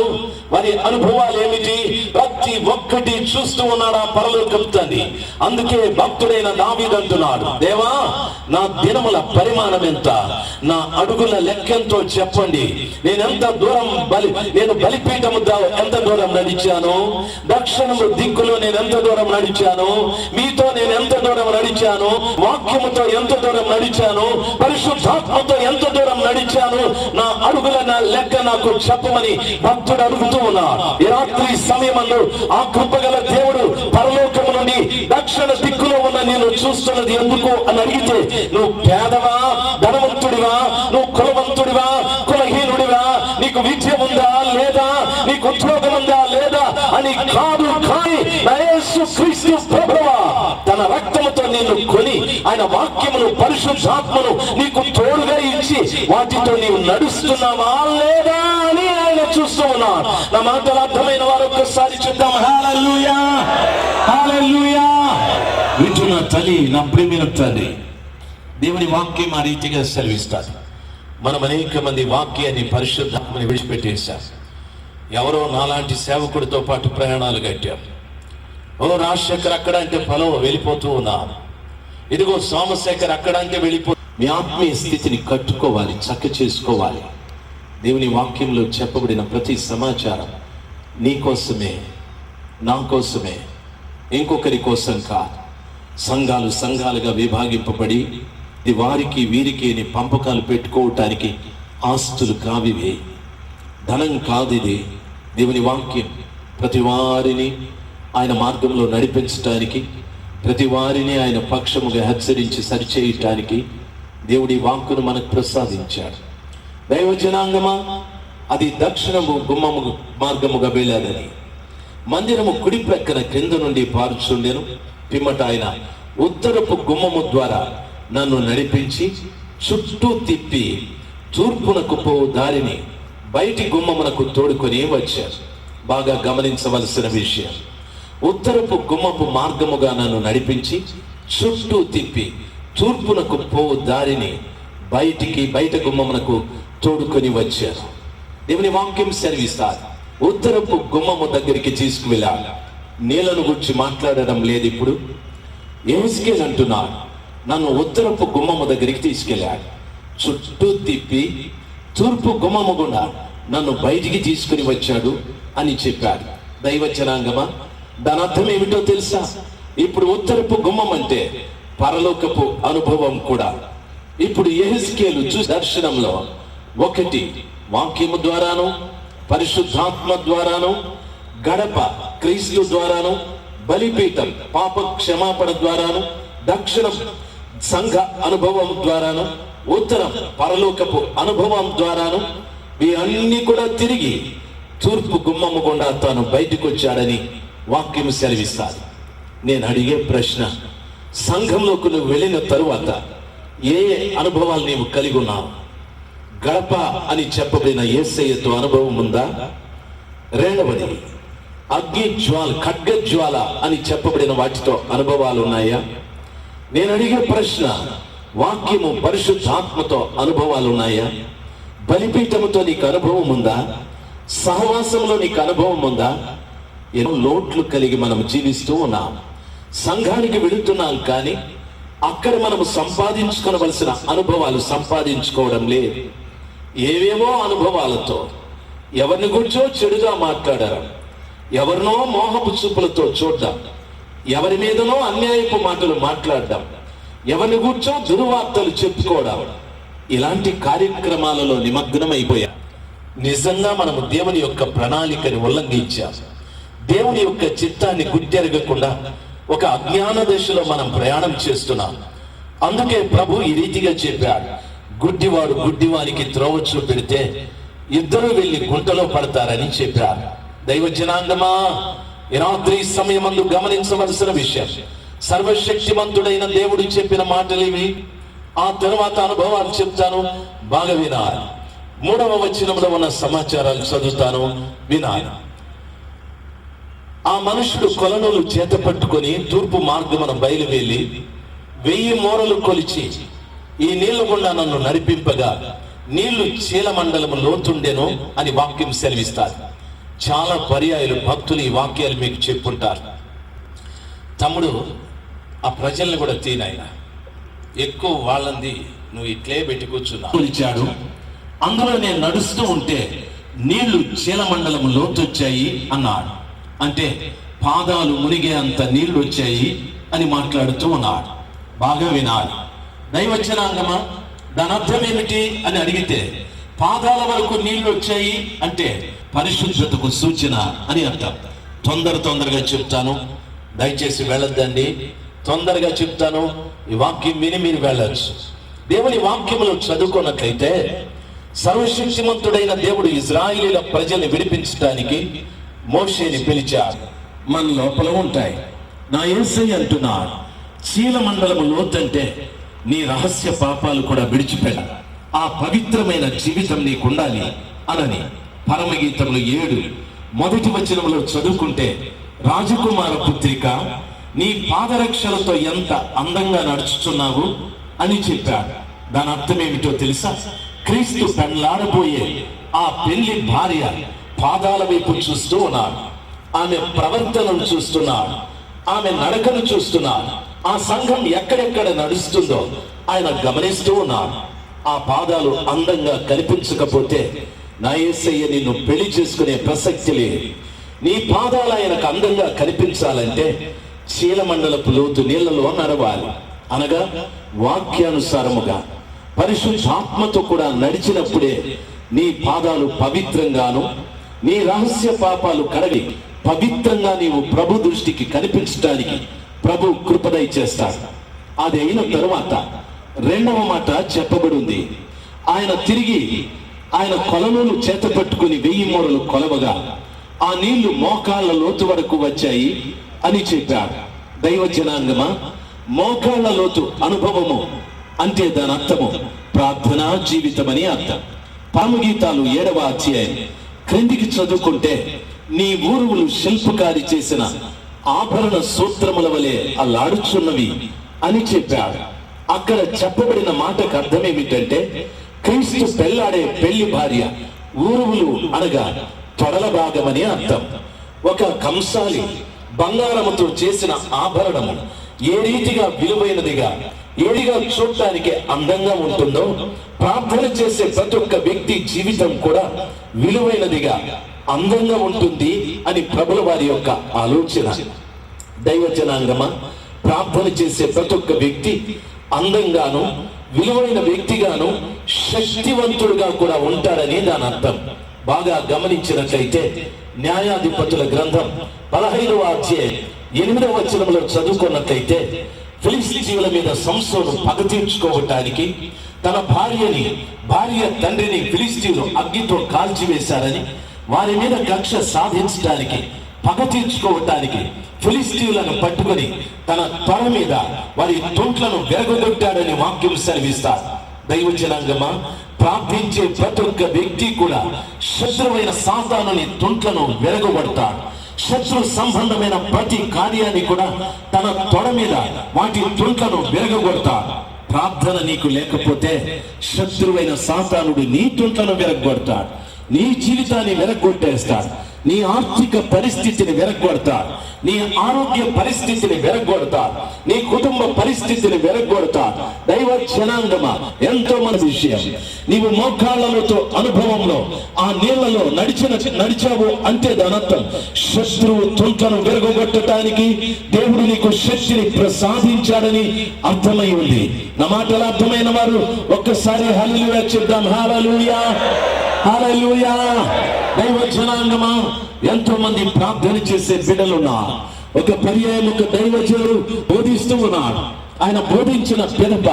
వారి అనుభవాలు ఏమిటి, ప్రతి ఒక్కటి చూస్తూ ఉన్నాడు ఆ పరలోకపు తండ్రి. అందుకే భక్తుడైన దావీదు అంటున్నాడు, దేవా నా దినముల పరిమాణం ఎంత, నా అడుగుల లెక్కెంతో చెప్పండి. నేనెంత దూరం నేను బలిపీఠము ఎంత దూరం నడిచాను, దక్షిణము దిక్కులో నేను ఎంత దూరం నడిచాను, మీతో నేను ఎంత దూరం నడిచాను, వాక్యముతో ఎంత దూరం నడిచాను, పరిశుద్ధాత్మతో ఎంత దూరం నడిచాను, నా అడుగుల లెక్క నాకు చెప్పమని భక్తుడు అడుగుతూ ఉన్నాడు. ఈ రాత్రి సమయమందు ఆ కృపగల దేవుడు పరలోకము నుండి దక్షిణ దిక్కులో ఉన్న నేను చూస్తున్నది ఎందుకు అని అడిగితే, నువ్వు పేదవా, ధనవంతుడివా, నువ్వు కులవంతుడివా, కులహీనుడివా, నీకు విద్య ఉందా లేదా, నీకు ఉద్యోగం ఉందా లేదా అని కాదు. కానీ యేసు క్రీస్తు ప్రభువా తన రక్తముతో నిన్ను కొని ఆయన వాక్యమును పరిశుద్ధాత్మను నీకు తోడుగా ఇచ్చి వాటితో నీవు నడుస్తున్నావా లేదా అని ఆయన చూస్తూ ఉన్నాడు. నా మాటలు అర్థమైన వారు ఒక్కసారి చూద్దాం. హల్లెలూయా, హల్లెలూయా. వింటున్న తల్లి, నా ప్రియమైన తల్లి, దేవుని వాక్యం ఆ రీతిగా సెలవిస్తారు. మనం అనేక మంది వాక్యాన్ని పరిశుద్ధాత్మని విడిచిపెట్టేశాం. ఎవరో నాలాంటి సేవకుడితో పాటు ప్రయాణాలు కట్టారు. ఓ రాజశేఖర్ అక్కడ అంటే పొలం వెళ్ళిపోతూ ఉన్నారు. ఇదిగో సోమశేఖర్ అక్కడ అంటే వెళ్ళిపో. మీ ఆత్మీయ స్థితిని కట్టుకోవాలి, చక్క చేసుకోవాలి. దేవుని వాక్యంలో చెప్పబడిన ప్రతి సమాచారం నీ కోసమే, నా కోసమే, ఇంకొకరి కోసం కాదు. సంఘాలుగా విభాగింపబడి వారికి వీరికి అని పంపకాలు పెట్టుకోవటానికి ఆస్తులు కావివే, ధనం కాదు ఇది. దేవుని వాక్యం ప్రతి వారిని ఆయన మార్గంలో నడిపించటానికి, ప్రతి వారిని ఆయన పక్షముగా హెచ్చరించి సరిచేయటానికి దేవుడి వాక్కును మనకు ప్రసాదించాడు. దైవజనాంగమా, అది దక్షిణము గుమ్మము మార్గముగా వెళ్ళాలని మందిరము కుడి ప్రక్కన క్రింద నుండి పారుచుండెను. పిమ్మట ఆయన ఉత్తరపు గుమ్మము ద్వారా నన్ను నడిపించి చుట్టూ తిప్పి తూర్పునకు పో దారిని బయటి గుమ్మమునకు తోడుకొని వచ్చారు. బాగా గమనించవలసిన విషయం, ఉత్తరపు గుమ్మపు మార్గముగా నన్ను నడిపించి చుట్టూ తిప్పి తూర్పునకు పో దారిని బయట గుమ్మమునకు తోడుకొని వచ్చారు. దేవుని వాక్యం సెలవిస్తారు. ఉత్తరపు గుమ్మము దగ్గరికి తీసుకువెళ్ళాలి. నీళ్లను గురించి మాట్లాడడం లేదు. ఇప్పుడు యెహెజ్కేలు అంటున్నాడు, నన్ను ఉత్తరపు గుమ్మము దగ్గరికి తీసుకెళ్ళాడు, చుట్టూ తిప్పి తూర్పు గుమ్మము గుండా నన్ను బయటికి తీసుకుని వచ్చాడు అని చెప్పాడు. దైవజనాంగమా, దాని అర్థం ఏమిటో తెలుసా? ఇప్పుడు ఉత్తరపు గుమ్మం అంటే పరలోకపు అనుభవం కూడా. ఇప్పుడు యెహెజ్కేలు దర్శనంలో ఒకటి వాక్యము ద్వారాను, పరిశుద్ధాత్మ ద్వారాను, గడప క్రీస్తు ద్వారాను, బలిపీఠం పాప క్షమాపణ ద్వారాను, దక్షిణం సంఘ అనుభవం ద్వారాను, ఉత్తరం పరలోకపు అనుభవం ద్వారాను, వీరన్నీ కూడా తిరిగి తూర్పు గుమ్మము గుండా తాను బయటకు వచ్చాడని వాక్యం సెలవిస్తాడు. నేను అడిగే ప్రశ్న, సంఘంలోకి నువ్వు వెళ్ళిన తరువాత ఏ అనుభవాలు నీవు కలిగి ఉన్నావు? గడప అని చెప్పబడిన యేసయ్యతో అనుభవం ఉందా? రెండవది, అగ్ని జ్వాల, ఖడ్గజ్వాల అని చెప్పబడిన వాటితో అనుభవాలు ఉన్నాయా? నేను అడిగే ప్రశ్న, వాక్యము పరిశుద్ధాత్మతో అనుభవాలు ఉన్నాయా? బలిపీఠముతో నీకు అనుభవం ఉందా? సహవాసంలో నీకు అనుభవం ఉందా? ఎన్నో లోట్లు కలిగి మనం జీవిస్తూ ఉన్నాం. సంఘానికి వెళుతున్నాం, కానీ అక్కడ మనము సంపాదించుకోవలసిన అనుభవాలు సంపాదించుకోవడం లేదు. ఏవేవో అనుభవాలతో ఎవరిని గురించో చెడుగా మాట్లాడడం, ఎవరినో మోహపు చూపులతో చూడడం, ఎవరి మీదనో అన్యాయపు మాటలు మాట్లాడడం, ఎవరిని గురించో దుర్వార్తలు చెప్పుకోవడం, ఇలాంటి కార్యక్రమాలలో నిమగ్నమైపోయాం. నిజంగా మనము దేవుని యొక్క ప్రణాళికని ఉల్లంఘించాం. దేవుని యొక్క చిత్తాన్ని గుర్తెరగకుండా ఒక అజ్ఞాన దశలో మనం ప్రయాణం చేస్తున్నాం. అందుకే ప్రభు ఈ రీతిగా చెప్పాడు, గుడ్డివాడు గుడ్డివానికి త్రోవ చూపెడితే ఇద్దరు వెళ్ళి గుంటలో పడతారని చెప్పారు. దైవ జనాంగమా, ఈ రాత్రి సమయమందు గమనించవలసిన విషయం, సర్వశక్తిమంతుడైన దేవుడు చెప్పిన మాటలు ఇవి. ఆ తర్వాత అనుభవాలు చెప్తాను, బాగా వినాలి. 3వ వచనంలో ఉన్న సమాచారాలు చదువుతాను, వినాలి. ఆ మనుషుడు కొలనులు చేత పట్టుకొని తూర్పు మార్గమున బయలువెళ్ళి 1000 మూరలు కొలిచి ఈ నీళ్లు గుండా నన్ను నడిపింపగా నీళ్లు చీలమండలము లోతుండెను అని వాక్యం సెలవిస్తారు. చాలా పర్యాయాలు భక్తులు ఈ వాక్యాలు మీకు చెప్పుంటారు. తమ్ముడు, ఆ ప్రజల్ని కూడా తీనాయన, ఎక్కువ వాళ్ళంది నువ్వు ఇట్లే పెట్టి కూర్చున్నా కొలిచాడు. అందులో నేను నడుస్తూ ఉంటే నీళ్లు చీలమండలము లోతొచ్చాయి అన్నాడు. అంటే పాదాలు మునిగే అంత నీళ్లు వచ్చాయి అని మాట్లాడుతూ ఉన్నాడు. బాగా వినాలి. దైవచనాంగమా, దాని అర్థం ఏమిటి అని అడిగితే, పాదాల వరకు నీళ్లు వచ్చాయి అంటే పరిశుద్ధతకు సూచన అని అర్థం. తొందరగా చెప్తాను, దయచేసి వెళ్ళొద్దండి. తొందరగా చెప్తాను, ఈ వాక్యం విని మీరు వెళ్ళచ్చు. దేవుని వాక్యములు చదువుకున్నట్లయితే, సర్వశక్తిమంతుడైన దేవుడు ఇజ్రాయేలీల ప్రజల్ని విడిపించడానికి మోషేని పిలిచాడు. మన లోపల ఉంటాయి. నా యేసయ్య అంటున్నాడు, చీలమండలము లోతంటే నీ రహస్య పాపాలు కూడా విడిచిపెట్ట, ఆ పవిత్రమైన జీవితం నీకుండాలి అనని. పరమగీతములు 7 మొదటి వచనంలో చదువుకుంటే, రాజకుమార పుత్రిక, నీ పాదరక్షలతో ఎంత అందంగా నడుచుతున్నావు అని చెప్పాడు. దాని అర్థం ఏమిటో తెలుసా? క్రీస్తు పెళ్లాడబోయే ఆ పెళ్లి భార్య పాదాల వైపు చూస్తూ ఉన్నాడు. ఆమె ప్రవర్తనను చూస్తున్నాడు, ఆమె నడకను చూస్తున్నాడు. ఆ సంఘం ఎక్కడెక్కడ నడుస్తుందో ఆయన గమనిస్తూ ఉన్నాడు. ఆ పాదాలు అందంగా కనిపించకపోతే నా యేసయ్య నిన్ను పెళ్లి చేసుకునే ప్రసక్తి లేదు. నీ పాదాలు ఆయనకు అందంగా కనిపించాలంటే చీలమండలపు లోతు నీళ్లలో నడవాలి. అనగా వాక్యానుసారముగా పరిశుద్ధాత్మతో కూడా నడిచినప్పుడే నీ పాదాలు పవిత్రంగాను, నీ రహస్య పాపాలు కడగి పవిత్రంగా నీవు ప్రభు దృష్టికి కనిపించడానికి ప్రభు కృపదయ చేస్తాడు. అది అయిన తరువాత 2వ మాట చెప్పబడి ఉంది. ఆయన తిరిగి ఆయన కొలనులు చేత పట్టుకుని 1000 మూరలు కొలవగా ఆ నీళ్లు మోకాళ్ళ లోతు వరకు వచ్చాయి అని చెప్పాడు. దైవ జనాంగమా, మోకాళ్ళ లోతు అనుభవము అంటే దాని అర్థము ప్రార్థనా జీవితమని అర్థం. పరమగీతాలు 7వ అధ్యాయం క్రిందికి చదువుకుంటే, నీ ఊరువులు శిల్పకారి చేసిన ఆభరణ సూత్రముల వలె అల్లాడుచున్నవి అని చెప్పాడు. అక్కడ చెప్పబడిన మాటకు అర్థం ఏమిటంటే, క్రీస్తు పెళ్లాడే పెళ్లి భార్య ఊరువులు అనగా తొడల భాగమని అర్థం. ఒక కంసాలి బంగారముతో చేసిన ఆభరణము ఏ రీతిగా విలువైనదిగా, ఏదిగా చూడటానికి అందంగా ఉంటుందో, ప్రార్థన చేసే ప్రతి ఒక్క వ్యక్తి జీవితం కూడా విలువైనదిగా, అందంగా ఉంటుంది అని ప్రభుల వారి యొక్క ఆలోచన. దైవజనాంగమా, ప్రార్థన చేసే ప్రతి ఒక్క వ్యక్తి అందంగాను, విలువైన వ్యక్తిగాను, శక్తివంతుడుగా కూడా ఉంటాడని దాని అర్థం. బాగా గమనించినట్లయితే న్యాయాధిపతుల గ్రంథం 15వ అధ్యాయం 8వ వచనంలో చదువుకున్నట్లయితే, ఫిలిష్తీయుల మీద సంసోను పగ తీర్చుకోవటానికి తన భార్య తండ్రిని ఫిలిష్తీయులు అగ్నితో కాల్చివేశారని వారి మీద కక్ష సాధించడానికి, పగ తీర్చుకోవటానికి ఫిలిష్తీయులను పట్టుకొని తన తొడ మీద వారి తొంట్లను విరగొట్టాడని వాక్యం సెలవిస్తారు. దైవజనాంగమా, ప్రార్థించే ప్రతి ఒక్క వ్యక్తి కూడా శత్రువైన సాతానుని తొంట్లను విరగొడతాడు. శత్రు సంబంధమైన ప్రతి కార్యాన్ని కూడా తన తొడ మీద వాటి తొంట్లను విరగొడతాడు. ప్రార్థన నీకు లేకపోతే శత్రువైన సాతానుడు నీ తొంట్లను విరగొడతాడు, నీ జీవితాన్ని విరగొట్టేస్తాడు, నీ ఆర్థిక పరిస్థితిని విరగొడతాడు, నీ ఆరోగ్య పరిస్థితిని విరగొడతాడు, నీ కుటుంబ పరిస్థితిని విరగొడతాడు. దైవ జనాంగమా, ఎంతో మంది విషయం నీవు మోకాళ్ళతో అనుభవంలో ఆ నీళ్లలో నడిచావు అంటే దాని అర్థం శత్రువు తొంట్లను విరగొట్టడానికి దేవుడు నీకు శక్తిని ప్రసాదించాడని అర్థమై ఉంది. నా మాటలు అర్థమైన వారు ఒక్కసారి హల్లెలూయా చెప్దాం. హల్లెలూయా, హల్లెలూయా. దైవ జనాంగమా, ఎంతో మంది ప్రార్థన చేసే బిడ్డలున్నారు. ఒక పర్యాయం ఒక దైవజనుడు బోధిస్తూ ఉన్నాడు. ఆయన బోధించిన పిదప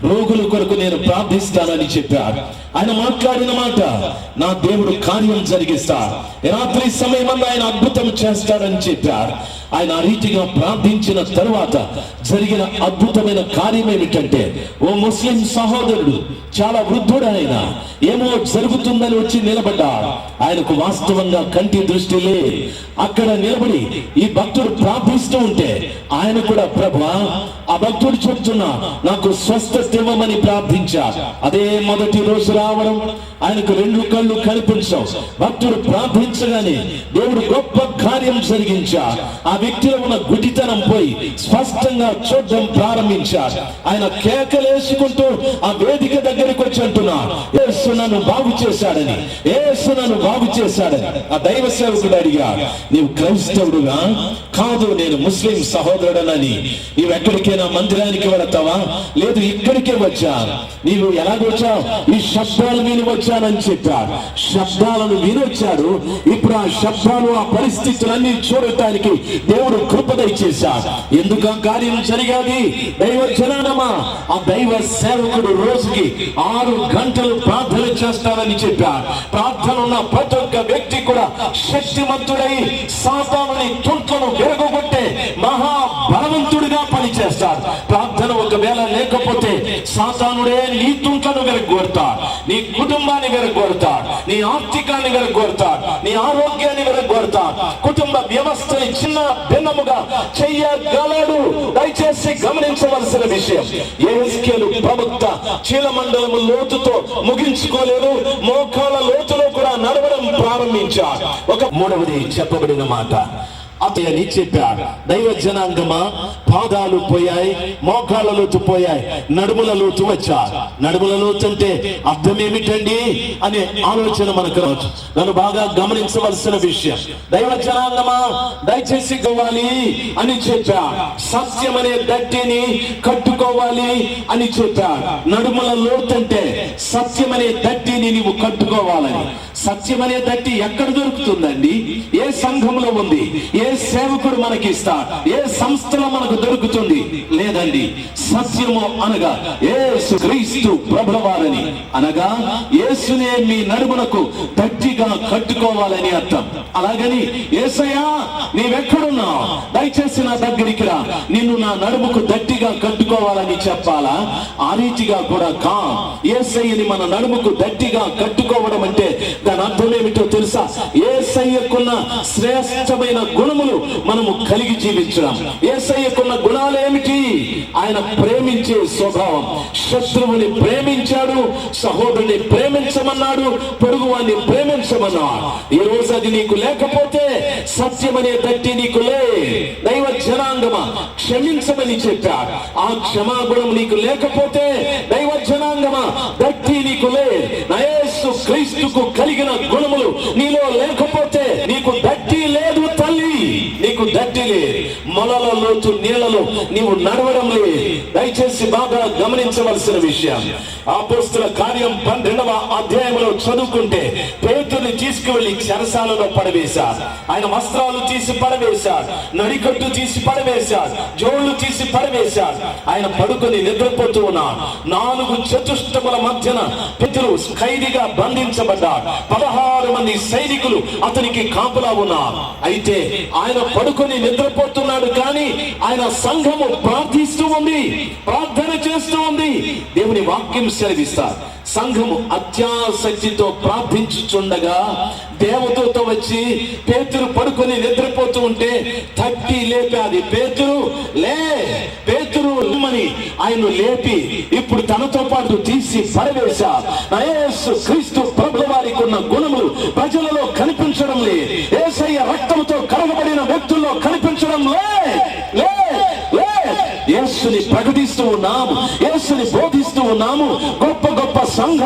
రోగుల కొరకు నేను ప్రార్థిస్తానని చెప్పాడు. ఆయన మాట్లాడిన మాట, నా దేవుడు కార్యం జరిగిస్తాడు, రాత్రి సమయం ఆయన అద్భుతం చేస్తాడని చెప్పాడు. ఆయన ఆ రీతిగా ప్రార్థించిన తరువాత జరిగిన అద్భుతమైన కార్యం ఏమిటంటే, ఓ ముస్లిం సహోదరుడు చాలా వృద్ధుడు, ఆయన ఏమో జరుగుతుందని వచ్చి నిలబడ్డాడు. ఆయనకు వాస్తవంగా కంటి దృష్టి లే. అక్కడ నిలబడి ఈ భక్తుడు ప్రార్థిస్తూ ఉంటే ఆయన కూడా, ప్రభువా, ఆ భక్తుడు చెప్తున్నా నాకు స్వస్థత ఇవ్వమని ప్రార్థించాడు. అదే మొదటి రోజు రావడం, ఆయనకు 2 కళ్ళు కనిపించవు. భక్తుడు ప్రార్థించగానే దేవుడు గొప్ప కార్యం జరిగించాడు. ఆ వ్యక్తిలో ఉన్న గుడితనం పోయి స్పష్టంగా చూడడం ప్రారంభించాడు. ఆయన కేకలేసుకుంటూ ఆ వేదిక దగ్గరికి వచ్చి అంటున్నాడు, యేసు నన్ను బాగు చేశాడని, యేసు నన్ను బాగు చేశాడని. ఆ దైవ సేవకుడు అడిగాడు, నీవు క్రైస్తవుడుగా? కాదు, నేను ముస్లిం సహోదరుడనని. నీవు ఎక్కడికైనా మందిరానికి వెళతావా? లేదు, ఇక్కడికే వచ్చాను. నీవు ఎలాగొచ్చావు? ఈ శబ్దాలు విని వచ్చానని చెప్పాడు. శబ్దాలను వినొచ్చాడు. ఇప్పుడు ఆ శబ్దాలు, ఆ పరిస్థితులన్నీ చూడటానికి దేవుడు కృప దయచేశాడు. ఎందుకు ఆ కార్యం జరిగాది? దైవ జనానమా, ఆ దైవ సేవకుడు రోజుకి 6 గంటలు ప్రార్థన చేస్తారని చెప్పాడు. ప్రార్థన ఉన్న ప్రతి ఒక్క వ్యక్తి కూడా శక్తిమంతుడై సాతానుని తొంట్లను విరగొట్టే మహా బలవంతుడిగా పనిచేస్తాడు. ప్రార్థన ఒకవేళ లేకపోతే సాతానుడే నీ తుంట్లను విరగొడతాడు, నీ కుటుంబాన్ని విరగొడతాడు, నీ ఆర్థికాన్ని విరగొడతాడు, నీ ఆరోగ్యాన్ని విరగొడతాడు, కుటుంబ వ్యవస్థని చిన్న భిన్నముగా చెయ్యగలడు. దయచేసి గమనించవలసిన విషయం, యెహెజ్కేలు ప్రవక్త చీలమండలము లోతుతో ముగించుకోలేదు, మోకాళ్ళ లోతులో కూడా నడవడం ప్రారంభించాడు. ఒక 3వది చెప్పబడిన మాట అని చెప్పాడు. దైవ జనాంగమా, పాదాలు పోయాయి, మోకాళ్ళ లోతు పోయాయి, నడుముల లోతు వచ్చారు. నడుముల లోతు అంటే అర్థం ఏమిటండి అనే ఆలోచన మనకు రావచ్చు. నన్ను బాగా గమనించవలసిన విషయం, దైవ జనాంగమా దయచేసి గోవాలి అని చెప్పాడు. సత్యం అనే దట్టిని కట్టుకోవాలి అని చెప్పాడు. నడుముల లోతు అంటే సత్యం అనే దట్టిని నీవు కట్టుకోవాలని. సత్యం అనే దట్టి ఎక్కడ దొరుకుతుందండి? ఏ సంఘంలో ఉంది? ఏ సేవకుడు మనకి ఇస్తాడు? ఏ సంస్థలో మనకు దొరుకుతుంది? లేదండి. సత్యము అనగా యేసు క్రీస్తు ప్రభువారని, అనగా యేసునే మీ నడుమునకు దట్టిగా కట్టుకోవాలని అర్థం. అలాగని యేసయ్యా నీవెక్కడున్నావు, దయచేసి నా దగ్గరికి రా, నిన్ను నా నడుముకు దట్టిగా కట్టుకోవాలని చెప్పాలా? ఆ రీతిగా కూడా కా. యేసయ్యని మన నడుముకు దట్టిగా కట్టుకోవడం అంటే దాని అర్థం ఏమిటో తెలుసా? యేసయ్యకున్న శ్రేష్టమైన గుణములు మనము కలిగి జీవించడం. యేసయ్యకున్న గుణాలు ఏమిటి? ఆయన ప్రేమించే స్వభావం. శత్రువుని ప్రేమించాడు, సహోదరుని ప్రేమించమన్నాడు, పొరుగువాన్ని ప్రేమించమన్నాడు. ఈ రోజు అది నీకు లేకపోతే సత్యం అనే దట్టి నీకు లే. దైవ జనాంగమా క్షమించమని చెప్పాడు. ఆ క్షమాగుణం నీకు లేకపోతే దైవ జనాంగమా దట్టి నీకు లే. యేసు క్రీస్తుకు కలిగిన గుణములు నీలో లేకపోతే నీకు దట్టి లేదు తల్లి, నీకు దట్టి లేదు. మొలల లోతు నీళ్లలో నీవు నడవడం లేదు. దయచేసి బాగా గమనించవలసిన విషయం. అపోస్తలుల కార్యం 12వ అధ్యాయంలో చదువుకుంటే పేతురుని తీసుకువెళ్లి చెరసాలలో పడవేశారు. ఆయన వస్త్రాలు తీసి పడవేశారు, నడికట్టు తీసి పడవేశారు, జోళ్లు తీసి పడవేశారు. ఆయన పడుకొని నిద్రపోతూ ఉన్నాడు. 4 చతుష్టముల మధ్యన పేతురు ఖైదీగా బంధించబడ్డాడు. 16 మంది సైనికులు అతనికి కాపులా ఉన్నారు. అయితే ఆయన పడుకొని నిద్రపోతున్నాడు, కానీ ఆయన సంఘము ప్రార్థిస్తూ ఉంది, ప్రార్థన చేస్తూ ఉంది. దేవుని వాక్యం సెలవిస్తారు, సంఘము అత్యాసక్తితో ప్రార్థించుచుండగా దేవదూత వచ్చి పేతురు పడుకొని నిద్రపోతూ ఉంటే తట్టి లేపాది. పేతురు లే, పేతురు అని ఆయన లేపి ఇప్పుడు తనతో పాటు తీసి పడవేశా. యేసు క్రీస్తు ప్రభువు వారికి ఉన్న గుణములు ప్రజలలో కనిపించడం లే. యేసయ్య రక్తంతో కడగబడిన వ్యక్తుల్లో కనిపించడం లే. యేసుని ప్రకటిస్తూ ఉన్నాము, యేసుని బోధిస్తూ ఉన్నాము. గొప్ప గొప్ప సంఘ,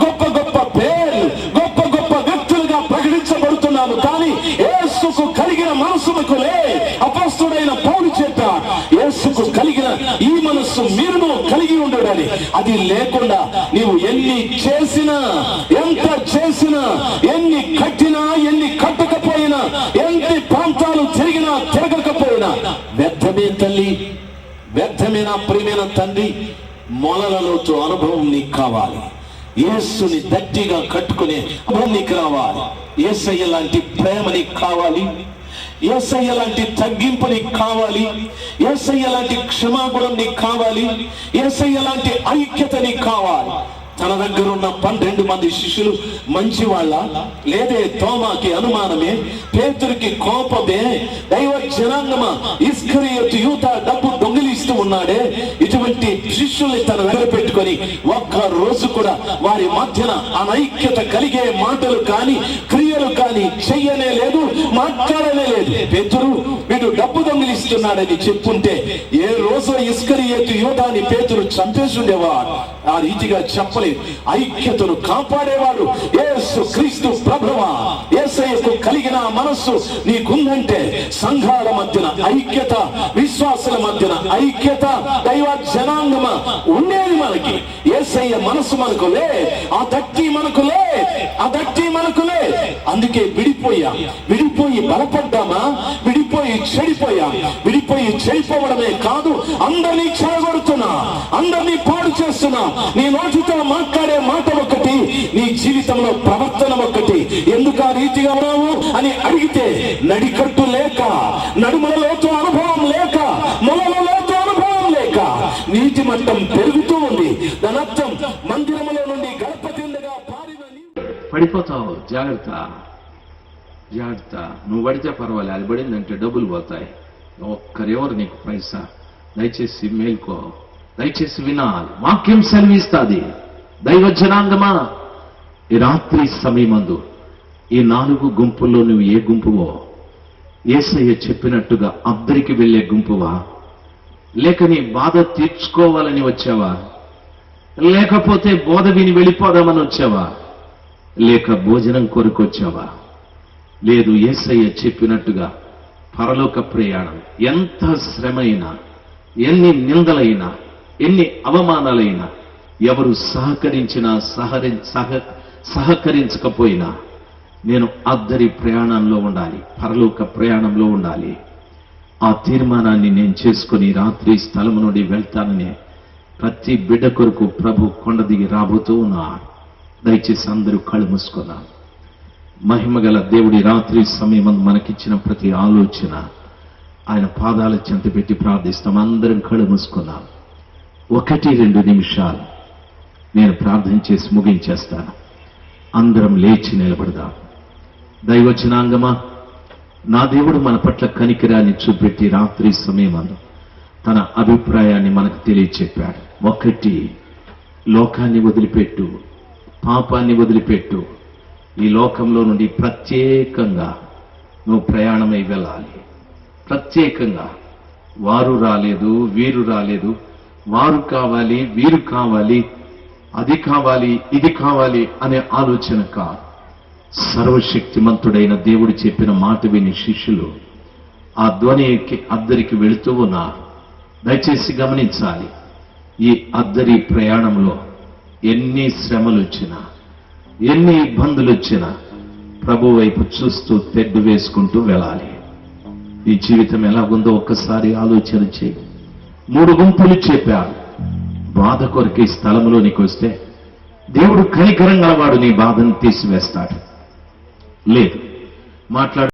గొప్ప గొప్ప పేరు, గొప్ప గొప్ప వ్యక్తులుగా ప్రకటించబడుతున్నాము, కానీ యేసుకు కలిగిన మనసుకు లే. అపోస్తలుడైన పౌలు చెప్పాడు, యేసుకు కలిగిన ఈ మనస్సు మీరును కలిగి ఉండడని. అది లేకుండా నీవు ఎన్ని చేసినా, ఎంత చేసినా, ఎన్ని కట్టినా, ఎన్ని కట్టకపోయినా, ఎన్ని ప్రాంతాలు తిరిగినా తిరగకపోయినా వ్యర్థమే తల్లి, వ్యర్థమైన ప్రియమైన తండ్రి. మొలలలోతో అనుభవం నీకు కావాలి. యేసుని గట్టిగా కట్టుకునే అనుభవం నీకు రావాలి. యేసయ్య లాంటి ప్రేమ నీకు కావాలి. యేసయ్య లాంటి తగ్గింపు నీకు కావాలి. యేసయ్య లాంటి క్షమాగుణం నీకు కావాలి. యేసయ్య లాంటి ఐక్యత నీకు కావాలి. తన దగ్గర ఉన్న 12 మంది శిష్యులు మంచి వాళ్ళ, లేదే తోమాకి అనుమానమే, పేతురికి కోపమే, దైవ జనాంగమా ఇస్కరియోతు యూద డబ్బు దొంగిలిస్తూ ఉన్నాడే, ఇటువంటి శిష్యుల్ని తన వెంట పెట్టుకొని ఒక్క రోజు కూడా వారి మధ్యన అనైక్యత కలిగే మాటలు కానీ క్రియలు కానీ చెయ్యనే లేదు, మాట్లాడనే లేదు. పేతురు వీడు డబ్బు దొంగిలిస్తున్నాడని చెప్పుంటే ఏ రోజు ఇస్కరియోతు యూదాని పేతురు చంపేసి ఉండేవాడు. ఆ రీతిగా చెప్పలేదు. ఐక్యతను కాపాడేవాడు యేసు క్రీస్తు ప్రభువా. యేసయ్యకు కలిగిన మనస్సు నీకుందంటే సంఘాల మధ్యన ఐక్యత, విశ్వాసుల మధ్యన ఐక్యత, దైవ జనాంగమ ఉండేది మనకి. యేసయ్య మనసు మనకు లే, ఆ దట్టి మనకు లే, ఆ దట్టి మనకు లే. అందుకే విడిపోయి బలపడ్డామా, విడిపోయి చెడిపోయా. విడిపోయి చెడిపోవడమే కాదు, అందరినీ చెడగొడుతున్నా, అందరినీ పాడు చేస్తున్నా. నీ నోటితో మాట్లాడే మాట ఒకటి, నీ జీవితంలో ప్రవర్తన ఒకటి. ఎందుకు ఆ రీతిగా ఉన్నావు అని అడిగితే నడికట్టు లేక, నడుమల లోతు అనుభవం లేక, మొలల లోతు అనుభవం లేక నీటి మట్టం పెరుగుతూ ఉంది. దాని అర్థం మందిరములో నుండి గణపతిగా పడిపోతావు. జాగ్రత్త, జాగ్రత్త. నువ్వు పడితే పర్వాలేదు, అది పడిందంటే డబ్బులు పోతాయి. ఒక్కరెవరు నీకు పైసా. దయచేసి మేల్కో, దయచేసి వినాలి. వాక్యం సెలవిస్తాది. దైవ జనాంగమా, ఈ రాత్రి సమయమందు ఈ 4 గుంపుల్లో నువ్వు ఏ గుంపువో? యేసయ్య చెప్పినట్టుగా అద్దరికి వెళ్లే గుంపువా? లేక నీ బాధ తీర్చుకోవాలని వచ్చావా? లేకపోతే బోధ విని వెళ్ళిపోదామని వచ్చావా? లేక భోజనం కొరకు వచ్చావా? లేదు, యేసయ్య చెప్పినట్టుగా పరలోక ప్రయాణం ఎంత శ్రమైనా, ఎన్ని నిందలైనా, ఎన్ని అవమానాలైనా, ఎవరు సహకరించినా సహకరించకపోయినా నేను అద్దరి ప్రయాణంలో ఉండాలి, పరలోక ప్రయాణంలో ఉండాలి. ఆ తీర్మానాన్ని నేను చేసుకుని రాత్రి స్థలం నుండి వెళ్తానని ప్రతి బిడ్డ కొరకు ప్రభు కొండ దిగి రాబోతూ ఉన్నాడు. దయచేసి అందరూ కళ్ళు మూసుకున్నాం. మహిమగల దేవుడి రాత్రి సమయం మనకిచ్చిన ప్రతి ఆలోచన ఆయన పాదాల చెంత పెట్టి ప్రార్థిస్తాం. అందరం కళ్ళు మూసుకున్నాం. 1-2 నిమిషాలు నేను ప్రార్థన చేసి ముగించేస్తాను. అందరం లేచి నిలబడదాం. దైవజనాంగమా, నా దేవుడు మన పట్ల కనికరాన్ని చూపెట్టి రాత్రి సమయమందు తన అభిప్రాయాన్ని మనకు తెలియచెప్పాడు. 1, లోకాన్ని వదిలిపెట్టు, పాపాన్ని వదిలిపెట్టు. ఈ లోకంలో నుండి ప్రత్యేకంగా నువ్వు ప్రయాణమై వెళ్ళాలి. ప్రత్యేకంగా వారు రాలేదు, వీరు రాలేదు, వారు కావాలి, వీరు కావాలి, అది కావాలి, ఇది కావాలి అనే ఆలోచన కాదు. సర్వశక్తిమంతుడైన దేవుడు చెప్పిన మాట విని శిష్యులు ఆ ధ్వనికి అద్దరికి వెళుతూ ఉన్నారు. దయచేసి గమనించాలి, ఈ అద్దరి ప్రయాణంలో ఎన్ని శ్రమలు వచ్చినా, ఎన్ని ఇబ్బందులు వచ్చినా ప్రభు వైపు చూస్తూ తెడ్డు వేసుకుంటూ వెళ్ళాలి. ఈ జీవితం ఎలాగుందో ఒక్కసారి ఆలోచన చేయి. 3 గుంపులు చెప్పారు. బాధ కొరకు ఈ స్థలంలోనికి వస్తే దేవుడు కనికరం గలవాడు, నీ బాధను తీసివేస్తాడు. లేదు మాట్లాడు